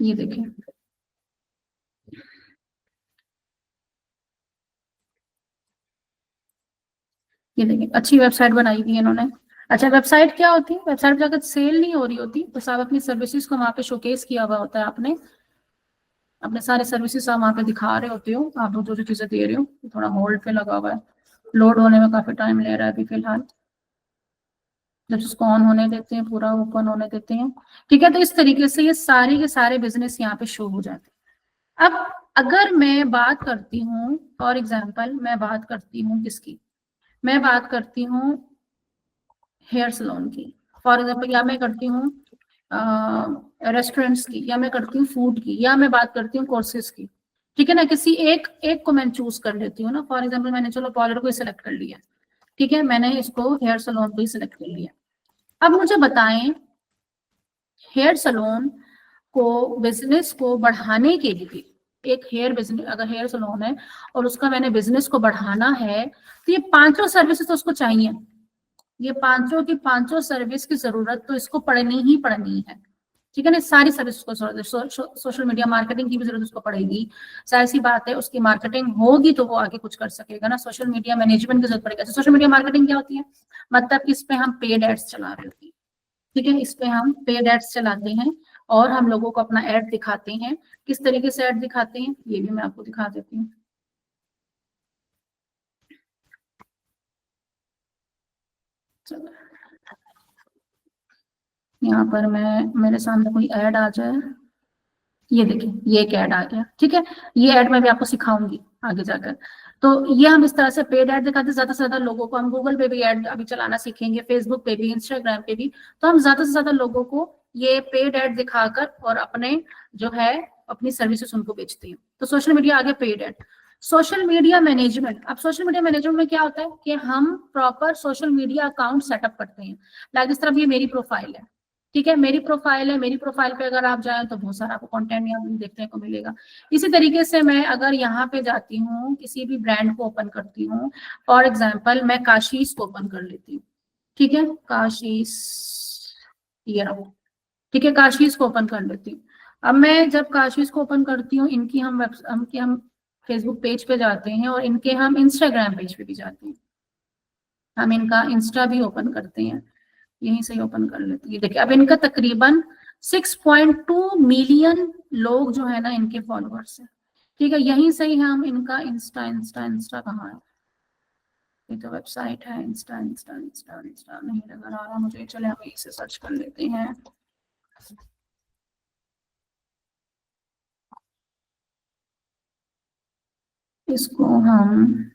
ये देखिए, ये देखिए अच्छी वेबसाइट बनाई हुई है इन्होंने। अच्छा, वेबसाइट क्या होती है, वेबसाइट पे अगर सेल नहीं हो रही होती तो आप अपनी सर्विसेज को वहाँ पे शोकेस किया हुआ होता है, आपने अपने सारे सर्विसेज आप वहाँ पे दिखा रहे होते हो, आप जो जो चीजें दे रहे हो। थोड़ा होल्ड पे लगा हुआ है, लोड होने में काफी टाइम ले रहा है अभी फिलहाल, जब उसको ऑन होने देते हैं पूरा ओपन होने देते हैं, ठीक है। तो इस तरीके से ये सारे के सारे बिजनेस यहाँ पे शो हो जाते हैं। अब अगर मैं बात करती हूँ, फॉर एग्जाम्पल मैं बात करती हूँ किसकी, मैं बात करती हूँ हेयर सलोन की, फॉर एग्जाम्पल, या मैं करती हूँ रेस्टोरेंट्स की, या मैं करती हूँ फूड की, या मैं बात करती हूँ कोर्सेज की, ठीक है ना। किसी एक एक को मैं चूज कर लेती हूँ ना, फॉर एग्जाम्पल मैंने चलो पार्लर को ही सिलेक्ट कर लिया, ठीक है, मैंने इसको हेयर सलोन को ही सिलेक्ट कर लिया। अब मुझे बताएं हेयर सलोन को बिजनेस को बढ़ाने के लिए, एक हेयर बिजनेस अगर हेयर सलोन है और उसका मैंने बिजनेस को बढ़ाना है तो ये 5 सर्विसेज तो उसको चाहिए, ये पांचों की पांचों सर्विस की जरूरत तो इसको पढ़नी ही पढ़नी है, ठीक है ना। सारी सर्विस को जरूरत है, सोशल मीडिया मार्केटिंग की भी जरूरत उसको पड़ेगी, सारी सी बात है। उसकी मार्केटिंग होगी तो वो आगे कुछ कर सकेगा ना। सोशल मीडिया मैनेजमेंट की जरूरत पड़ेगी। सोशल मीडिया मार्केटिंग क्या होती है, मतलब कि इस पे हम पेड एड्स चला रहे होती है, ठीक है। इस पे हम पेड एड्स चलाते हैं और हम लोगों को अपना एड दिखाते हैं। किस तरीके से एड दिखाते हैं ये भी मैं आपको दिखा देती हूँ। चलो यहाँ पर मैं, मेरे सामने कोई ऐड आ जाए, ये देखिए ये एक ऐड आ गया, ठीक है। ये ऐड मैं भी आपको सिखाऊंगी आगे जाकर। तो ये हम इस तरह से पेड ऐड दिखाते हैं ज्यादा से ज्यादा लोगों को। हम गूगल पे भी ऐड अभी चलाना सीखेंगे, फेसबुक पे भी, इंस्टाग्राम पे भी। तो हम ज्यादा से ज्यादा लोगों को ये पेड ऐड दिखाकर और अपने जो है अपनी सर्विसेज उनको बेचते हैं। तो सोशल मीडिया आगे paid ad. Social media management, अब सोशल मीडिया मैनेजमेंट में क्या होता है कि हम proper social media account setup करते हैं। लाइक इस तरफ ये मेरी प्रोफाइल है, ठीक है, मेरी प्रोफाइल है। मेरी प्रोफाइल पे अगर आप जाएं तो बहुत सारा आपको कंटेंट यहाँ देखने को मिलेगा। इसी तरीके से मैं अगर यहाँ पे जाती हूँ, किसी भी ब्रांड को ओपन करती हूँ, फॉर एग्जांपल मैं काशीस को ओपन कर लेती हूँ, ठीक है, काशीस, ये रहो, ठीक है, काशीस को ओपन कर लेती हूँ। अब मैं जब काशीस को ओपन करती हूँ, इनकी हम फेसबुक पेज पे जाते हैं और इनके हम इंस्टाग्राम पेज पे भी जाते हैं। हम इनका इंस्टा भी ओपन करते हैं, यहीं से ओपन कर लेते हैं। देखिए अब इनका तकरीबन 6.2 मिलियन लोग जो है ना इनके फॉलोअर्स हैं, ठीक है। यहीं से ही हम इनका इंस्टा कहाँ है, ये तो वेबसाइट है, इंस्टा इंस्टा इंस्टा इंस्टा नहीं नजर आ रहा मुझे। चले हम इसे सर्च कर लेते हैं। इसको हम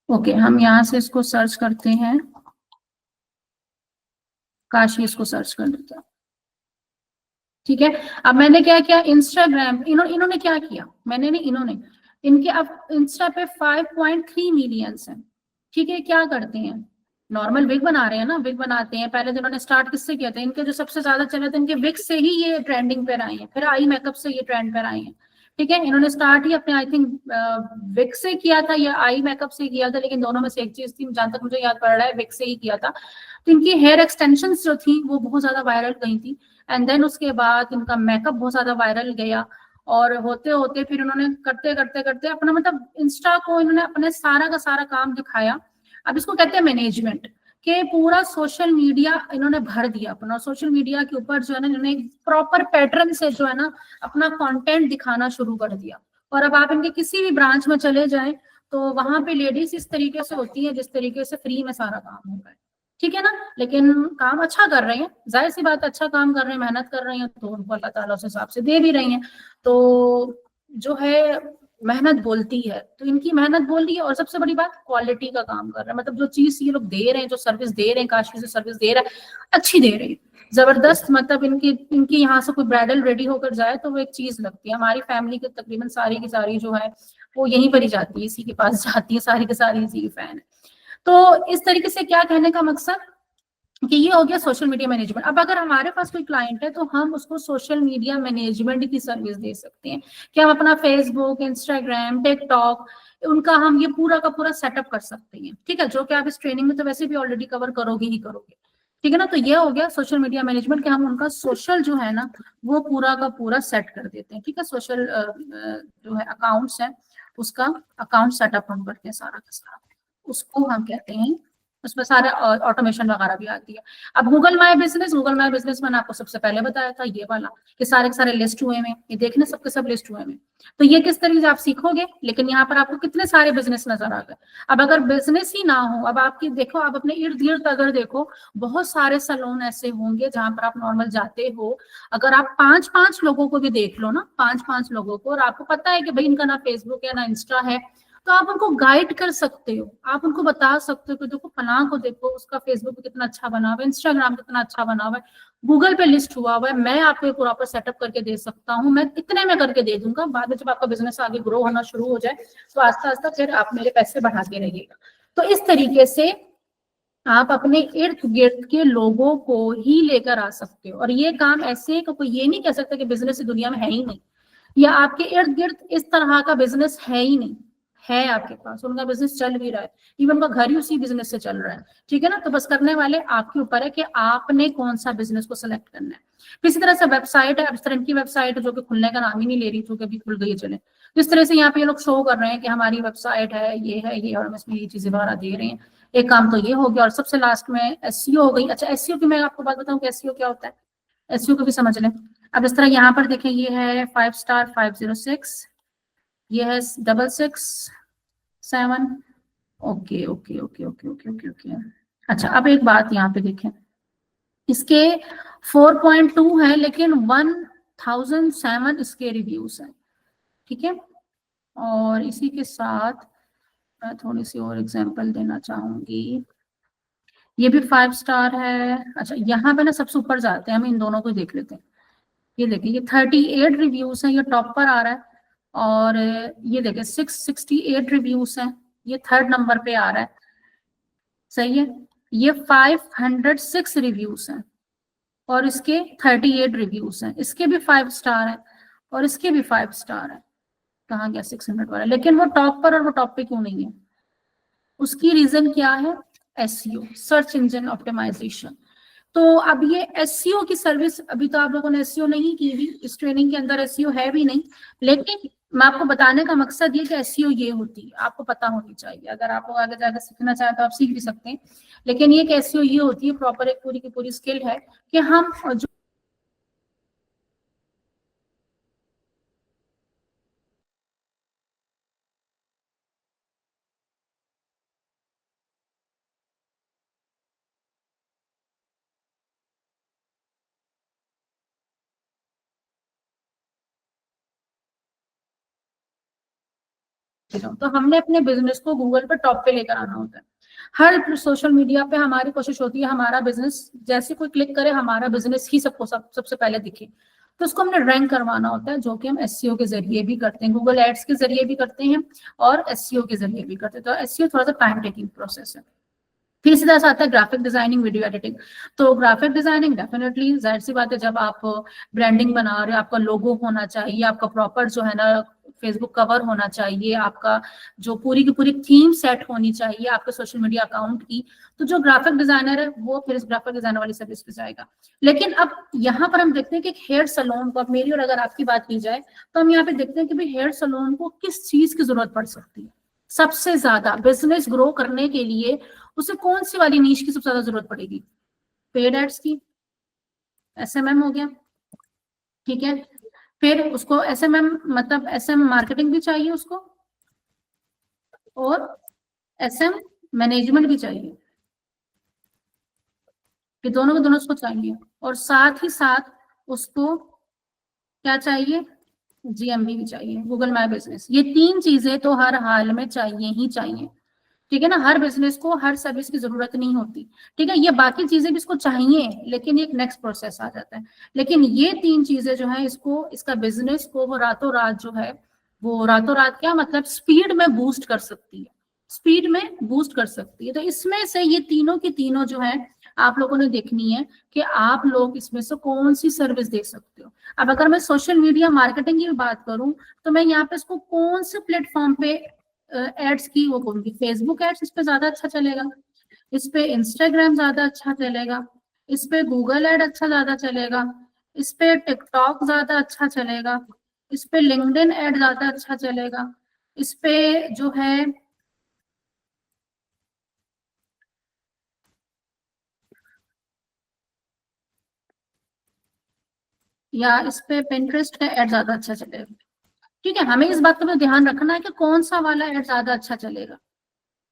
ओके, हम यहाँ से इसको सर्च करते हैं, काशी इसको सर्च कर लेते हैं, ठीक है। अब मैंने क्या किया, इंस्टाग्राम, इन्होंने क्या किया, मैंने नहीं, इन्होंने, इनके अब इंस्टा पे 5.3 मिलियंस हैं, ठीक है। क्या करते हैं, नॉर्मल विग बना रहे हैं ना, विग बनाते हैं। पहले तो इन्होंने स्टार्ट किससे किया था, इनके जो सबसे ज्यादा चले थे इनके विग से ही ये ट्रेंडिंग पर आई है, फिर आई मेकअप से ये ट्रेंड पर आई है, ठीक है। इन्होंने स्टार्ट ही अपने आई थिंक विग से किया था या आई मेकअप से किया था, लेकिन दोनों में से एक चीज थी, जहां तक मुझे याद पड़ रहा है विग से ही किया था। तो इनकी हेयर एक्सटेंशन जो थी वो बहुत ज्यादा वायरल गई थी, एंड देन उसके बाद इनका मेकअप बहुत ज्यादा वायरल गया, और होते होते फिर उन्होंने करते करते करते अपना मतलब इंस्टा को इन्होंने अपने सारा का सारा काम दिखाया। अब इसको कहते हैं मैनेजमेंट, के पूरा सोशल मीडिया इन्होंने भर दिया अपना, सोशल मीडिया के ऊपर जो है ना इन्होंने प्रॉपर पैटर्न से जो है ना अपना कंटेंट दिखाना शुरू कर दिया। और अब आप इनके किसी भी ब्रांच में चले जाएं तो वहां पे लेडीज इस तरीके से होती है जिस तरीके से फ्री में सारा काम होता है, ठीक है ना। लेकिन काम अच्छा कर रहे हैं, जाहिर सी बात, अच्छा काम कर रहे हैं, मेहनत कर रही हैं, तो उनको अल्लाह ताला उस हिसाब से दे भी रही हैं। तो जो है मेहनत बोलती है, तो इनकी मेहनत बोल रही है, और सबसे बड़ी बात क्वालिटी का काम कर रहे हैं। मतलब जो चीज ये लोग दे रहे हैं, जो सर्विस दे रहे हैं, काशी से सर्विस दे रहा है, अच्छी दे रहे हैं, जबरदस्त। मतलब इनकी इनकी यहाँ से कोई ब्राइडल रेडी होकर जाए तो वो एक चीज लगती है। हमारी फैमिली के तकरीबन सारी की सारी जो है वो यहीं पर ही जाती है, इसी के पास जाती है, सारी की सारी इसी की फैन है। तो इस तरीके से क्या कहने का मकसद कि ये हो गया सोशल मीडिया मैनेजमेंट। अब अगर हमारे पास कोई क्लाइंट है तो हम उसको सोशल मीडिया मैनेजमेंट की सर्विस दे सकते हैं, कि हम अपना फेसबुक, इंस्टाग्राम, टिकटॉक, उनका हम ये पूरा का पूरा सेटअप कर सकते हैं, ठीक है। जो कि आप इस ट्रेनिंग में तो वैसे भी ऑलरेडी कवर करोगे ही करोगे, ठीक है ना। तो ये हो गया सोशल मीडिया मैनेजमेंट, कि हम उनका सोशल जो है ना वो पूरा का पूरा सेट कर देते हैं, ठीक है। सोशल जो है अकाउंट्स है उसका अकाउंट सेटअप हम करते हैं सारा का सारा, उसको हम कहते हैं, उसमें सारा ऑटोमेशन वगैरह भी आती है। अब गूगल माई बिजनेस मैंने आपको सबसे पहले बताया था ये वाला, कि सारे के सारे लिस्ट हुए हैं, ये देखने सबके सब लिस्ट हुए हैं। तो ये किस तरीके से आप सीखोगे, लेकिन यहाँ पर आपको कितने सारे बिजनेस नजर आ गए। अब अगर बिजनेस ही ना हो, अब आपकी देखो, आप अपने इर्द गिर्द अगर देखो, बहुत सारे सैलून ऐसे होंगे जहां पर आप नॉर्मल जाते हो, अगर आप 5-5 लोगों को भी देख लो ना, 5-5 लोगों को, और आपको पता है कि भाई इनका ना फेसबुक है ना इंस्टा है, तो आप उनको गाइड कर सकते हो, आप उनको बता सकते हो कि देखो फलां को देखो, उसका फेसबुक कितना अच्छा बना हुआ है, इंस्टाग्राम कितना अच्छा बना हुआ है, गूगल पे लिस्ट हुआ हुआ है, मैं आपको एक प्रॉपर सेटअप करके दे सकता हूँ, मैं इतने में करके दे दूंगा। बाद में जब आपका बिजनेस आगे ग्रो होना शुरू हो जाए तो आस्ता आस्ता फिर आप मेरे पैसे बढ़ाते रहिएगा। तो इस तरीके से आप अपने इर्द गिर्द के लोगों को ही लेकर आ सकते हो। और ये काम ऐसे, कोई ये नहीं कह सकता कि बिजनेस दुनिया में है ही नहीं, या आपके इर्द गिर्द इस तरह का बिजनेस है ही नहीं, है आपके पास, उनका बिजनेस चल भी रहा है, इवन उनका घर ही उसी बिजनेस से चल रहा है, ठीक है ना। तो बस करने वाले आपके ऊपर है कि आपने कौन सा बिजनेस को सिलेक्ट करना है। इसी तरह से वेबसाइट है, इस तरह की वेबसाइट है जो कि खुलने का नाम ही नहीं ले रही, जो कि अभी खुल गई है चले। इस तरह से यहाँ पे ये लोग शो कर रहे हैं कि हमारी वेबसाइट है, ये और हम इसमें ये चीजें बाहर दे रहे हैं। एक काम तो ये हो गया, और सबसे लास्ट में एसईओ हो गई। अच्छा, एसईओ की मैं आपको बात बताऊं कि एसईओ क्या होता है, एसईओ को भी समझ लें। अब इस तरह यहाँ पर देखें, ये है 5 स्टार 506, ये है 667। Okay okay okay okay okay okay okay. अच्छा, अब एक बात यहाँ पे देखें, इसके 4.2 है लेकिन 1007 इसके रिव्यूज हैं, ठीक है। और इसी के साथ मैं थोड़ी सी और एग्जांपल देना चाहूंगी, ये भी 5 स्टार है। अच्छा, यहाँ पे ना सबसे ऊपर जाते हैं, हम इन दोनों को देख लेते हैं। ये देखिए, ये 38 रिव्यूज हैं, ये टॉप पर आ रहा है। और ये देखिए 668 रिव्यूज हैं, ये थर्ड नंबर पे आ रहा है, सही है। ये 506 रिव्यूज हैं और इसके 38 रिव्यूज हैं, इसके भी 5 स्टार है और इसके भी 5 स्टार है। कहाँ गया 600 वाला, लेकिन वो टॉप पर, और वो टॉप पे क्यों नहीं है, उसकी रीजन क्या है, एसईओ, सर्च इंजन ऑप्टिमाइजेशन। तो अब ये एसईओ की सर्विस, अभी तो आप लोगों ने एसईओ नहीं की भी, इस ट्रेनिंग के अंदर एसईओ है भी नहीं, लेकिन मैं आपको बताने का मकसद ये कि एसईओ ये होती है, आपको पता होनी चाहिए। अगर आप लोग आगे जाकर सीखना चाहें तो आप सीख भी सकते हैं, लेकिन ये कि एसईओ ये होती है, प्रॉपर एक पूरी की पूरी स्किल है कि हम जो तो हमने अपने बिजनेस को गूगल पे टॉप पे लेकर आना होता है। हर सोशल मीडिया पे हमारी कोशिश होती है हमारा बिजनेस, जैसे कोई क्लिक करे हमारा बिजनेस ही सबको सबसे पहले दिखे, तो उसको हमने रैंक करवाना होता है, जो कि हम एसईओ के जरिए भी करते हैं, गूगल एड्स के जरिए भी करते हैं और एसईओ के जरिए भी करते हैं। तो एसईओ थोड़ा सा टाइम टेकिंग प्रोसेस है। फिर सीधा सा आता है ग्राफिक डिजाइनिंग, वीडियो एडिटिंग। तो ग्राफिक डिजाइनिंग डेफिनेटली जाहिर सी बात है, जब आप ब्रांडिंग बना रहे हो, आपका लोगो होना चाहिए, आपका प्रॉपर जो है ना फेसबुक कवर होना चाहिए, आपका जो पूरी की पूरी थीम सेट होनी चाहिए आपके सोशल मीडिया अकाउंट की। तो जो ग्राफिक डिजाइनर है वो फिर इस ग्राफिक डिजाइनर वाली सर्विस पे जाएगा। लेकिन अब यहाँ पर हम देखते हैं कि हेयर सलून को, अब मेरी और अगर आपकी बात की जाए तो हम यहाँ पे देखते हैं कि भाई हेयर सलून को किस चीज की जरूरत पड़ सकती है सबसे ज्यादा, बिजनेस ग्रो करने के लिए उसे कौन सी वाली नीश की सबसे ज्यादा जरूरत पड़ेगी, पेड एड्स की, एसएमएम हो गया, ठीक है। फिर उसको एसएमएम मतलब एसएम मार्केटिंग भी चाहिए उसको, और एसएम मैनेजमेंट भी चाहिए, ये दोनों के दोनों उसको चाहिए। और साथ ही साथ उसको क्या चाहिए, जीएमबी भी चाहिए, गूगल माई बिजनेस। ये तीन चीजें तो हर हाल में चाहिए ही चाहिए, ठीक है ना। हर बिजनेस को हर सर्विस की जरूरत नहीं होती, ठीक है। ये बाकी चीजें भी इसको चाहिए, लेकिन एक नेक्स्ट प्रोसेस आ जाता है। लेकिन ये तीन चीजें जो है इसको, इसका बिजनेस को वो रातों रात जो है, वो रातों रात क्या मतलब स्पीड में बूस्ट कर सकती है, स्पीड में बूस्ट कर सकती है। तो इसमें से ये तीनों की तीनों जो है आप लोगों ने देखनी है कि आप लोग इसमें से कौन सी सर्विस दे सकते हो। अब अगर मैं सोशल मीडिया मार्केटिंग की बात करूं तो मैं यहाँ पे इसको कौन से प्लेटफॉर्म पे एड्स की वो करूंगी, फेसबुक एड्स इस पे ज्यादा अच्छा चलेगा, इस पे इंस्टाग्राम ज्यादा अच्छा चलेगा, इस पे गूगल एड अच्छा ज्यादा चलेगा, इस पे टिकटॉक ज्यादा अच्छा चलेगा, इस पे लिंक्डइन एड ज्यादा अच्छा चलेगा, इस पे जो है या इस पे पिंटरेस्ट का एड ज्यादा अच्छा चलेगा, ठीक है। हमें इस बात का भी ध्यान रखना है कि कौन सा वाला एड ज्यादा अच्छा चलेगा,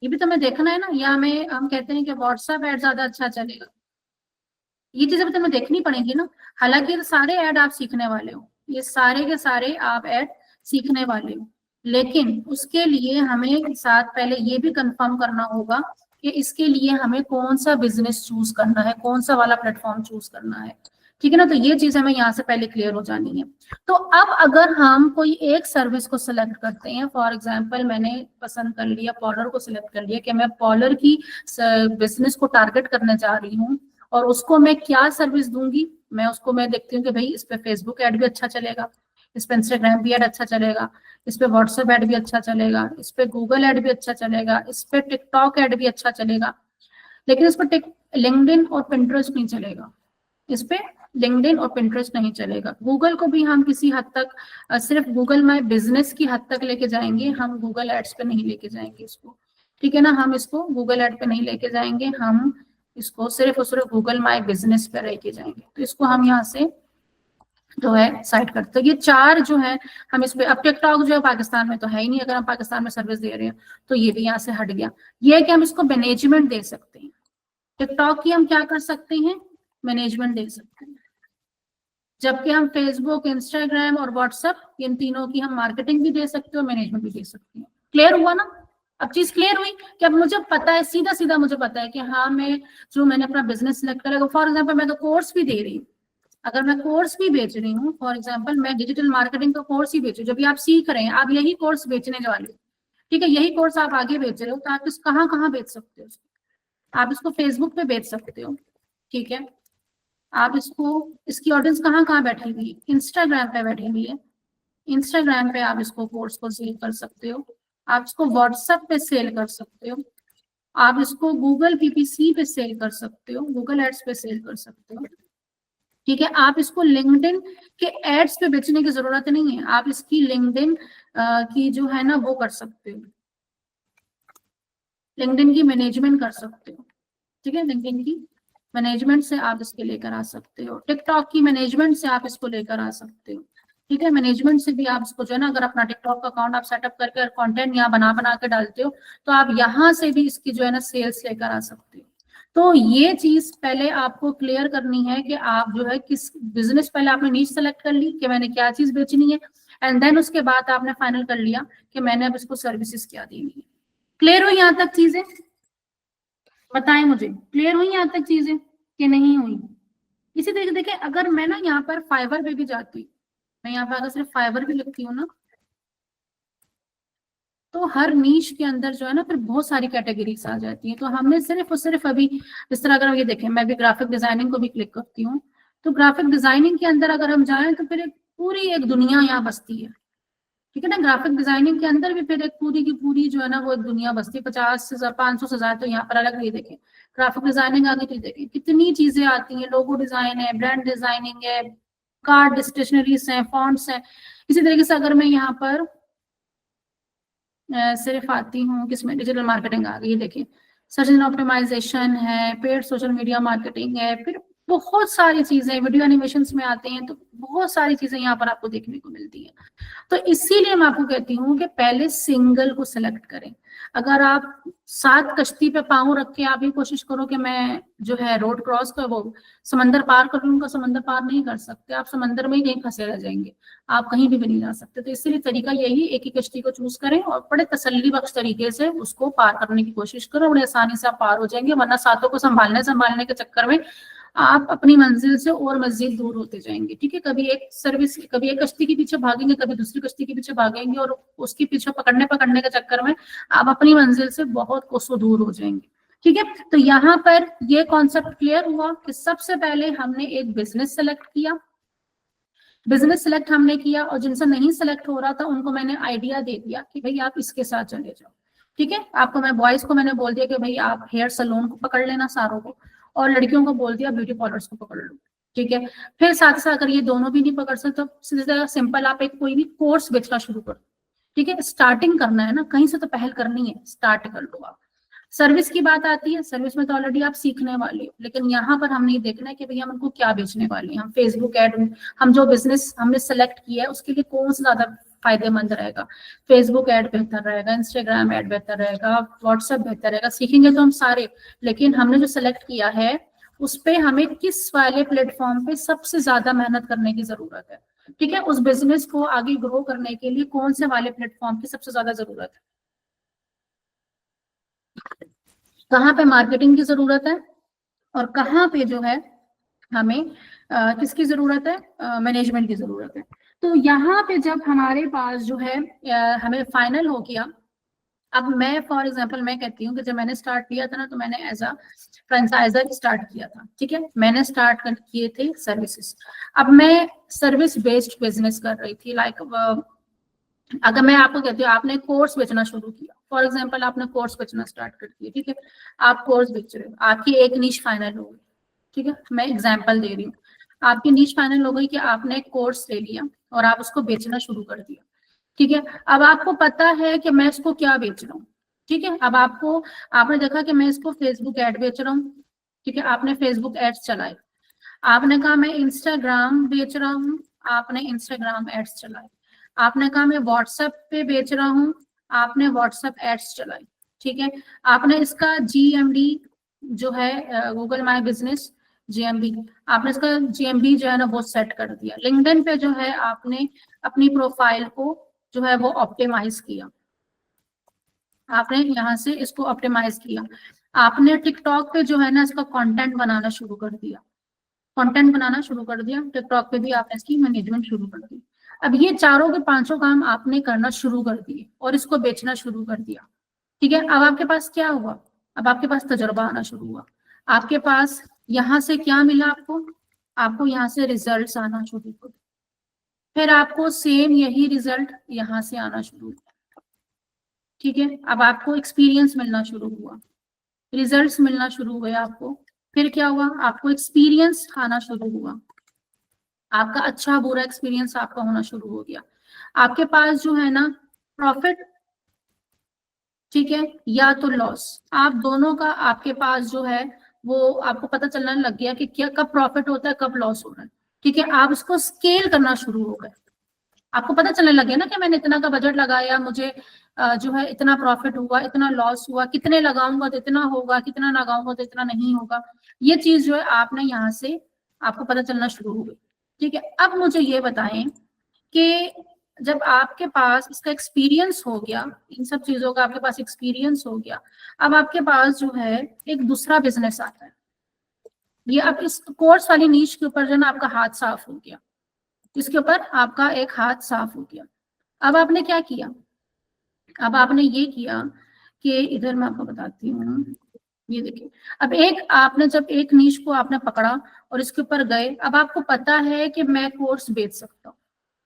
ये भी तो हमें देखना है ना। या हमें हम कहते हैं कि व्हाट्सएप एड ज्यादा अच्छा चलेगा, ये चीजें भी तुम्हें देखनी पड़ेगी ना। हालांकि ये सारे ऐड आप सीखने वाले हो, ये सारे के सारे आप ऐड सीखने वाले हो, लेकिन उसके लिए हमें साथ पहले ये भी कंफर्म करना होगा कि इसके लिए हमें कौन सा बिजनेस चूज करना है, कौन सा वाला प्लेटफॉर्म चूज करना है, ठीक है ना। तो ये चीज हमें यहाँ से पहले क्लियर हो जानी है। तो अब अगर हम कोई एक सर्विस को सिलेक्ट करते हैं, फॉर एग्जाम्पल मैंने पसंद कर लिया पार्लर को सिलेक्ट कर लिया कि मैं पार्लर की बिजनेस को टारगेट करने जा रही हूँ, और उसको मैं क्या सर्विस दूंगी, मैं उसको मैं देखती हूँ कि भाई इस पे फेसबुक ऐड भी अच्छा चलेगा, इस पे इंस्टाग्राम भी एड अच्छा चलेगा, इस पे व्हाट्सएप एड भी अच्छा चलेगा, इस पे गूगल एड भी अच्छा चलेगा, इस पे टिकटॉक एड भी अच्छा चलेगा, लेकिन इस पे लिंक्डइन और पिंटरेस्ट नहीं चलेगा। इस पे लिंक्डइन और पिंटरेस्ट नहीं चलेगा। गूगल को भी हम किसी हद तक सिर्फ गूगल माय बिजनेस की हद तक लेके जाएंगे, हम गूगल एड्स पे नहीं लेके जाएंगे इसको, ठीक है ना। हम इसको गूगल एड पे नहीं लेके जाएंगे, हम इसको सिर्फ और सिर्फ गूगल माय बिजनेस पे लेके जाएंगे। तो इसको हम यहाँ से जो है साइड करते हैं। ये 4 जो है हम इस पे, अब टिकटॉक जो है पाकिस्तान में तो है ही नहीं, अगर हम पाकिस्तान में सर्विस दे रहे हैं तो ये भी यहाँ से हट गया। ये है कि हम इसको मैनेजमेंट दे सकते हैं। टिकटॉक की हम क्या कर सकते हैं, मैनेजमेंट दे सकते हैं, जबकि हम फेसबुक, इंस्टाग्राम और व्हाट्सएप इन तीनों की हम मार्केटिंग भी दे सकते हो, मैनेजमेंट भी दे सकते हैं। क्लियर हुआ ना? अब चीज क्लियर हुई कि अब मुझे पता है, सीधा सीधा मुझे पता है कि हाँ मैं जो मैंने अपना बिजनेस सिलेक्ट करेगा, फॉर एग्जाम्पल मैं तो कोर्स भी दे रही हूँ, अगर मैं कोर्स भी बेच रही हूँ, फॉर एग्जाम्पल मैं डिजिटल मार्केटिंग का कोर्स ही बेच रही हूँ, जब भी आप सीख रहे हैं, आप यही कोर्स बेचने वाले हो, ठीक है, यही कोर्स आप आगे बेच रहे हो, तो आप इस कहाँ कहाँ बेच सकते हो? आप इसको फेसबुक पे बेच सकते हो, ठीक है, आप इसको, इसकी ऑडियंस कहाँ कहाँ बैठी हुई है, इंस्टाग्राम पे बैठी हुई है, इंस्टाग्राम पे आप इसको कोर्स को सेल कर सकते हो, आप इसको व्हाट्सएप पे सेल कर सकते हो, आप इसको गूगल पीपीसी पे सेल कर सकते हो, गूगल एड्स पे सेल कर सकते हो, ठीक है। आप इसको लिंक्डइन के एड्स पे बेचने की जरूरत नहीं है, आप इसकी लिंक्डइन की जो है ना वो कर सकते हो, लिंक्डइन की मैनेजमेंट कर सकते हो, ठीक है, लिंक्डइन की मैनेजमेंट से आप इसके लेकर आ सकते हो, टिकटॉक की मैनेजमेंट से आप इसको लेकर आ सकते हो, ठीक है, मैनेजमेंट से भी आप इसको जो है ना, अगर अपना टिकटॉक का अकाउंट आप सेटअप करके कंटेंट यहाँ बना बना के डालते हो, तो आप यहाँ से भी इसकी जो है ना सेल्स लेकर आ सकते हो। तो ये चीज पहले आपको क्लियर करनी है कि आप जो है किस बिजनेस, पहले आपने नीश सेलेक्ट कर ली कि मैंने क्या चीज बेचनी है, एंड देन उसके बाद आपने फाइनल कर लिया कि मैंने अब इसको सर्विसेज क्या देनी है। क्लियर हुई यहाँ तक चीजें? बताएं मुझे, क्लियर हुई यहाँ तक चीजें कि नहीं हुई? इसी तरीके देखिए, अगर मैं ना यहाँ पर फाइवर पे भी जाती हूँ, मैं यहाँ पर अगर सिर्फ फाइवर भी लिखती हूँ ना, तो हर नीश के अंदर जो है ना फिर बहुत सारी कैटेगरीज आ जाती हैं। तो हमने सिर्फ और सिर्फ अभी इस तरह, अगर ये देखें, मैं भी ग्राफिक डिजाइनिंग को भी क्लिक करती हूँ, तो ग्राफिक डिजाइनिंग के अंदर अगर हम जाएं तो फिर एक पूरी एक दुनिया यहाँ बसती है, ठीक है ना। ग्राफिक डिजाइनिंग के अंदर भी फिर एक पूरी की पूरी जो है ना वो एक दुनिया बसती है, 50 से 500 से ज्यादा। तो यहाँ पर अलग ये देखें, ग्राफिक डिजाइनिंग आगे तो देखें कितनी चीजें आती हैं, लोगो डिजाइन है, ब्रांड डिजाइनिंग है, कार्ड स्टेशनरीज है, फॉन्ट्स है। इसी तरीके से अगर मैं यहाँ पर सिर्फ आती हूँ किसमें, डिजिटल मार्केटिंग आ गई, देखिए सर्च इंजन ऑप्टिमाइजेशन है, पेड सोशल मीडिया मार्केटिंग है, फिर बहुत सारी चीजें, वीडियो एनिमेशंस में आते हैं, तो बहुत सारी चीजें यहाँ पर आपको देखने को मिलती है। तो इसीलिए मैं आपको कहती हूँ कि पहले सिंगल को सिलेक्ट करें। अगर आप 7 कश्ती पे पांव रख के आप ये कोशिश करो कि मैं जो है रोड क्रॉस कर, वो समंदर पार कर लूंगा, समंदर पार नहीं कर सकते, आप समंदर में ही कहीं फंसे रह जाएंगे, आप कहीं भी नहीं जा सकते। तो इसीलिए तरीका यही, एक ही कश्ती को चूज करें और बड़े तसल्ली बख्श तरीके से उसको पार करने की कोशिश करो, बड़े आसानी से आप पार हो जाएंगे। वरना सातों को संभालने के चक्कर में आप अपनी मंजिल से और मजीद दूर होते जाएंगे, ठीक है। कभी एक सर्विस, कभी एक कश्ती के पीछे भागेंगे, कभी दूसरी कश्ती के पीछे भागेंगे, और उसके पीछे पकड़ने के चक्कर में आप अपनी मंजिल से बहुत कोसों दूर हो जाएंगे, ठीक है। तो यहाँ पर ये कॉन्सेप्ट क्लियर हुआ कि सबसे पहले हमने एक बिजनेस सेलेक्ट किया, बिजनेस सेलेक्ट हमने किया, और जिनसे नहीं सेलेक्ट हो रहा था उनको मैंने आइडिया दे दिया कि भाई आप इसके साथ चले जाओ, ठीक है। आपको मैं बॉयज को मैंने बोल दिया कि भाई आप हेयर सलून को पकड़ लेना सारों को, और लड़कियों को बोल दिया ब्यूटी पार्लर्स को पकड़ लो, ठीक है। फिर साथ साथ अगर ये दोनों भी नहीं पकड़ सकते तो सीधा सिंपल आप एक कोई भी कोर्स बेचना शुरू करो, ठीक है। स्टार्टिंग करना है ना, कहीं से तो पहल करनी है, स्टार्ट कर लो आप। सर्विस की बात आती है, सर्विस में तो ऑलरेडी आप सीखने वाले हो, लेकिन यहाँ पर हमने ये देखना है कि भैया हम उनको क्या बेचने वाले हैं। हम फेसबुक एड, हम जो बिजनेस हमने सेलेक्ट किया है उसके लिए कौन सा ज्यादा फायदेमंद रहेगा, फेसबुक एड बेहतर रहेगा, इंस्टाग्राम एड बेहतर रहेगा, व्हाट्सएप बेहतर रहेगा। सीखेंगे तो हम सारे, लेकिन हमने जो सेलेक्ट किया है उस पे हमें किस वाले प्लेटफॉर्म पे सबसे ज्यादा मेहनत करने की जरूरत है, ठीक है। उस बिजनेस को आगे ग्रो करने के लिए कौन से वाले प्लेटफॉर्म की सबसे ज्यादा जरूरत है, कहाँ पे मार्केटिंग की जरूरत है, और कहाँ पे जो है हमें किसकी जरूरत है, मैनेजमेंट की जरूरत है। तो यहाँ पे जब हमारे पास जो है हमें फाइनल हो गया, अब मैं फॉर एग्जांपल मैं कहती हूँ कि जब मैंने स्टार्ट किया था ना, तो मैंने एज अ फ्रेंचाइजर स्टार्ट किया था, ठीक है। मैंने स्टार्ट किए थे सर्विसेज। अब मैं सर्विस बेस्ड बिजनेस कर रही थी, लाइक अगर मैं आपको कहती हूँ आपने कोर्स बेचना शुरू किया, फॉर एग्जांपल आपने कोर्स बेचना स्टार्ट कर दिया, ठीक है। आप कोर्स बेच रहे हो, आपकी एक नीश फाइनल हो गई, ठीक है, मैं एग्जांपल दे रही हूँ। आपकी नीश फाइनल हो गई कि आपने एक कोर्स ले लिया और आप उसको बेचना शुरू कर दिया, ठीक है। अब आपको पता है कि मैं इसको क्या बेच रहा हूँ, ठीक है। अब आपने देखा कि मैं इसको फेसबुक एड बेच रहा हूँ, ठीक है। आपने फेसबुक एड्स चलाए। आपने कहा मैं इंस्टाग्राम बेच रहा हूँ, आपने इंस्टाग्राम एड्स चलाए। आपने कहा मैं व्हाट्सएप पे बेच रहा हूँ, आपने व्हाट्सएप एड्स चलाई, ठीक है। आपने इसका जीएमडी जो है गूगल माय बिजनेस जीएमबी, आपने इसका जीएमबी जो है ना वो सेट कर दिया। लिंक्डइन पे जो है आपने अपनी प्रोफाइल को जो है वो ऑप्टिमाइज किया, आपने यहाँ से इसको ऑप्टिमाइज किया। आपने टिकटॉक पे जो है ना इसका कंटेंट बनाना शुरू कर दिया, कंटेंट बनाना शुरू कर दिया। टिकटॉक पे भी आपने इसकी मैनेजमेंट शुरू कर दी। अब ये चारों के पांचों काम आपने करना शुरू कर दिए और इसको बेचना शुरू कर दिया, ठीक है। अब आपके पास क्या हुआ, अब आपके पास तजुर्बा आना शुरू हुआ। आपके पास यहाँ से क्या मिला, आपको यहाँ से रिजल्ट्स आना शुरू हुए। फिर आपको सेम यही रिजल्ट यहाँ से आना शुरू हुआ, ठीक है। अब आपको एक्सपीरियंस मिलना शुरू हुआ, रिजल्ट्स मिलना शुरू हुए आपको। फिर क्या हुआ, आपको एक्सपीरियंस आना शुरू हुआ, आपका अच्छा बुरा एक्सपीरियंस आपका होना शुरू हो गया। आपके पास जो है ना प्रॉफिट, ठीक है, या तो लॉस, आप दोनों का आपके पास जो है वो आपको पता चलने लग गया कि क्या कब प्रॉफिट होता है कब लॉस हो रहा है, ठीक है। आप इसको स्केल करना शुरू हो गए, आपको पता चलने लगे ना कि मैंने इतना का बजट लगाया, मुझे जो है इतना प्रॉफिट हुआ, इतना लॉस हुआ, कितने लगाऊंगा तो इतना होगा, कितना लगाऊंगा तो इतना नहीं होगा। ये चीज जो है आपने यहाँ से आपको पता चलना शुरू हो गई, ठीक है। अब मुझे ये बताएं कि जब आपके पास इसका एक्सपीरियंस हो गया, इन सब चीजों का आपके पास एक्सपीरियंस हो गया, अब आपके पास जो है एक दूसरा बिजनेस आता है। ये अब इस कोर्स वाली नीश के ऊपर जो है ना आपका हाथ साफ हो गया, इसके ऊपर आपका एक हाथ साफ हो गया। अब आपने क्या किया, अब आपने ये किया कि इधर मैं आपको बताती हूँ, ये देखिए। अब एक आपने जब एक नीश को आपने पकड़ा और इसके ऊपर गए, अब आपको पता है कि मैं कोर्स बेच सकता हूँ,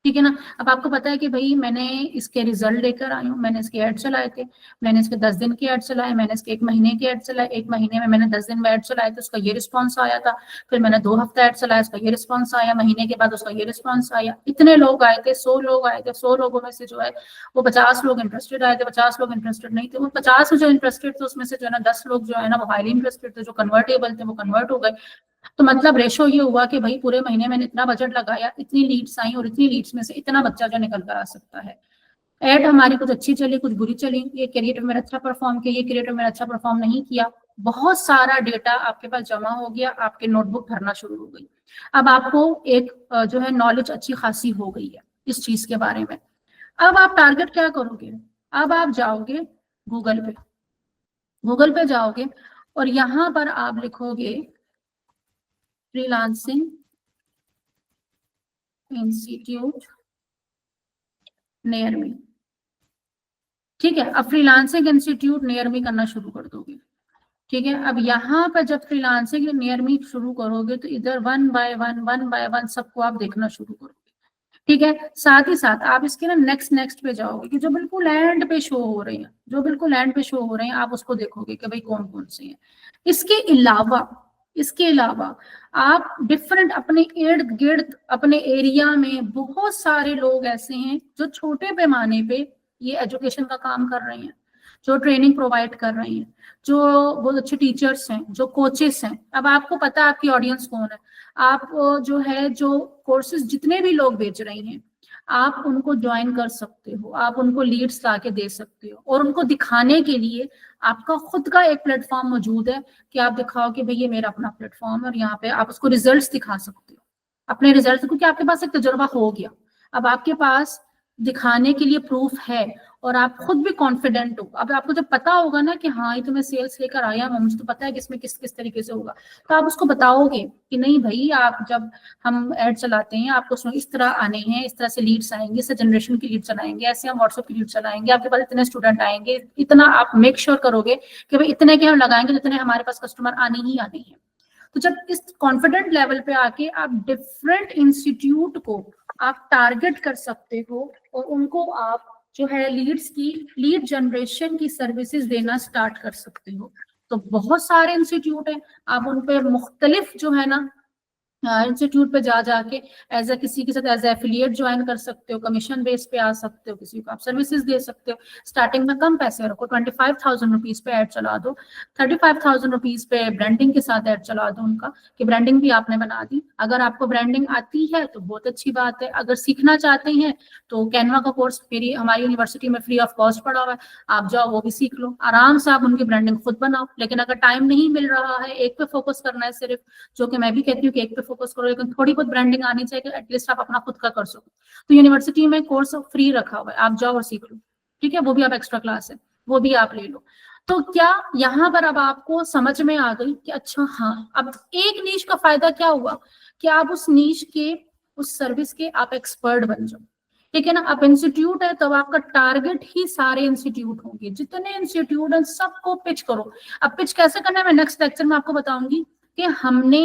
ठीक है ना। अब आपको पता है कि भाई मैंने इसके रिजल्ट लेकर आई हूँ, मैंने इसके ऐड चलाए थे, मैंने इसके 10 दिन के ऐड चलाए, मैंने इसके 1 महीने के ऐड चलाए, 1 महीने में मैंने 10 दिन में ऐड चलाए थे, उसका ये रिस्पॉन्स आया था। फिर मैंने 2 हफ्ते ऐड चलाया, उसका ये रिस्पॉन्स आया, महीने के बाद उसका ये रिस्पॉन्स आया। इतने लोग आए थे, 100 लोग आए थे, 100 लोगों में से जो है वो 50 लोग इंटरेस्टेड आए थे, 50 लोग इंटरेस्टेड नहीं थे। वो 50 में जो इंटरेस्टेड थे उसमें से जो है ना 10 लोग जो है ना वो हाईली इंटरेस्टेड थे, जो कन्वर्टेबल थे वो कन्वर्ट हो गए। तो मतलब रेशो ये हुआ कि भाई पूरे महीने मैंने इतना बजट लगाया, इतनी लीड्स आई और इतनी लीड्स में से इतना बच्चा जो निकल कर आ सकता है। एड हमारी कुछ अच्छी चली, कुछ बुरी चली, ये क्रिएटर मेरा अच्छा परफॉर्म किया, ये क्रिएटर मेरा अच्छा परफॉर्म नहीं किया। बहुत सारा डेटा आपके पास जमा हो गया, आपके नोटबुक भरना शुरू हो गई। अब आपको एक जो है नॉलेज अच्छी खासी हो गई है इस चीज के बारे में। अब आप टारगेट क्या करोगे, अब आप जाओगे गूगल पे, गूगल पे जाओगे और यहाँ पर आप लिखोगे फ्रीलांसिंग इंस्टीट्यूट नियर मी, ठीक है। अब फ्रीलांसिंग इंस्टीट्यूट नियर मी करना शुरू कर दोगे, ठीक है। अब यहाँ पर जब फ्रीलांसिंग नियर मी शुरू करोगे तो इधर वन बाय वन सबको आप देखना शुरू करोगे, ठीक है। साथ ही साथ आप इसके ना नेक्स्ट पे जाओगे कि जो बिल्कुल एंड पे शो हो रहे हैं, जो बिल्कुल एंड पे शो हो रहे हैं आप उसको देखोगे कि भाई कौन कौन से हैं। इसके अलावा आप डिफरेंट अपने इर्द गिर्द अपने एरिया में बहुत सारे लोग ऐसे हैं जो छोटे पैमाने पे ये एजुकेशन का काम कर रहे हैं, जो ट्रेनिंग प्रोवाइड कर रहे हैं, जो बहुत अच्छे टीचर्स हैं, जो कोचेस हैं। अब आपको पता है आपकी ऑडियंस कौन है, आप जो है जो कोर्सेज जितने भी लोग बेच रही हैं आप उनको ज्वाइन कर सकते हो, आप उनको लीड्स ला के दे सकते हो और उनको दिखाने के लिए आपका खुद का एक प्लेटफॉर्म मौजूद है कि आप दिखाओ कि भाई ये मेरा अपना प्लेटफॉर्म है और यहाँ पे आप उसको रिजल्ट्स दिखा सकते हो, अपने रिजल्ट्स, क्योंकि आपके पास एक तजुर्बा हो गया। अब आपके पास दिखाने के लिए प्रूफ है और आप खुद भी कॉन्फिडेंट हो, अब आपको जब पता होगा ना कि हाँ ये तो मैं सेल्स लेकर आया हूँ, मुझे तो पता है कि इसमें किस किस तरीके से होगा, तो आप उसको बताओगे कि नहीं भाई, आप जब हम ऐड चलाते हैं आपको उसमें इस तरह आने हैं, इस तरह से लीड्स आएंगे, इस जनरेशन की लीड चलाएंगे, ऐसे हम व्हाट्सएप की लीड चलाएंगे, आपके पास इतने स्टूडेंट आएंगे, इतना आप मेक श्योर करोगे कि भाई इतने के हम लगाएंगे जितने हमारे पास कस्टमर आने ही आने हैं। तो जब इस कॉन्फिडेंट लेवल पे आके आप डिफरेंट इंस्टीट्यूट को आप टारगेट कर सकते हो और उनको आप जो है लीड्स की लीड जनरेशन की सर्विसेज देना स्टार्ट कर सकते हो। तो बहुत सारे इंस्टीट्यूट हैं, आप उन पे मुख्तलिफ जो है ना इंस्टीट्यूट पे जा जाके एज ए किसी के साथ एज एफिलिएट ज्वाइन कर सकते हो, कमीशन बेस पे आ सकते हो, किसी को आप सर्विसेज दे सकते हो। स्टार्टिंग में कम पैसे रखो, 25,000 रुपीज पे ऐड चला दो, 35,000 रुपीज पे ब्रांडिंग के साथ ऐड चला दो उनका, कि ब्रांडिंग भी आपने बना दी। अगर आपको ब्रांडिंग आती है तो बहुत अच्छी बात है, अगर सीखना चाहते हैं तो कैनवा का कोर्स मेरी हमारी यूनिवर्सिटी में फ्री ऑफ कॉस्ट पड़ा हुआ है, आप जाओ वो भी सीख लो, आराम से आप उनकी ब्रांडिंग खुद बनाओ। लेकिन अगर टाइम नहीं मिल रहा है, एक पे फोकस करना है सिर्फ, जो कि मैं भी कहती हूँ कि एक पे फोकस करो, लेकिन थोड़ी बहुत ब्रांडिंग आनी चाहिए, एटलीस्ट आप अपना खुद का कर सको, तो यूनिवर्सिटी में कोर्स फ्री रखा हुआ है, आप जाओ और सीख लो, ठीक है, वो भी आप एक्स्ट्रा क्लास है वो भी आप ले लो। तो क्या यहाँ पर अब आपको समझ में आ गई कि अच्छा हाँ, अब एक नीश का फायदा क्या हुआ कि आप उस नीश के उस सर्विस के आप एक्सपर्ट बन जाओ, ठीक है ना। अब इंस्टीट्यूट है तो आपका टारगेट ही सारे इंस्टीट्यूट होंगे, जितने इंस्टीट्यूट हैं सबको पिच करो। अब पिच कैसे करना है मैं नेक्स्ट लेक्चर में आपको बताऊंगी कि हमने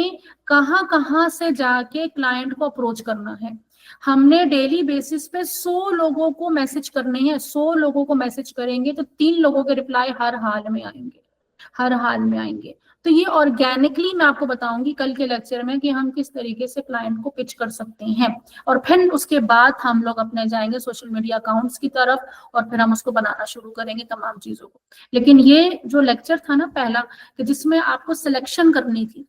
कहाँ कहाँ से जाके क्लाइंट को अप्रोच करना है। हमने डेली बेसिस पे 100 लोगों को मैसेज करने हैं, 100 लोगों को मैसेज करेंगे तो 3 लोगों के रिप्लाई हर हाल में आएंगे, हर हाल में आएंगे। तो ये ऑर्गेनिकली मैं आपको बताऊंगी कल के लेक्चर में कि हम किस तरीके से क्लाइंट को पिच कर सकते हैं, और फिर उसके बाद हम लोग अपने जाएंगे सोशल मीडिया अकाउंट्स की तरफ और फिर हम उसको बनाना शुरू करेंगे तमाम चीजों को। लेकिन ये जो लेक्चर था ना पहला, कि जिसमें आपको सिलेक्शन करनी थी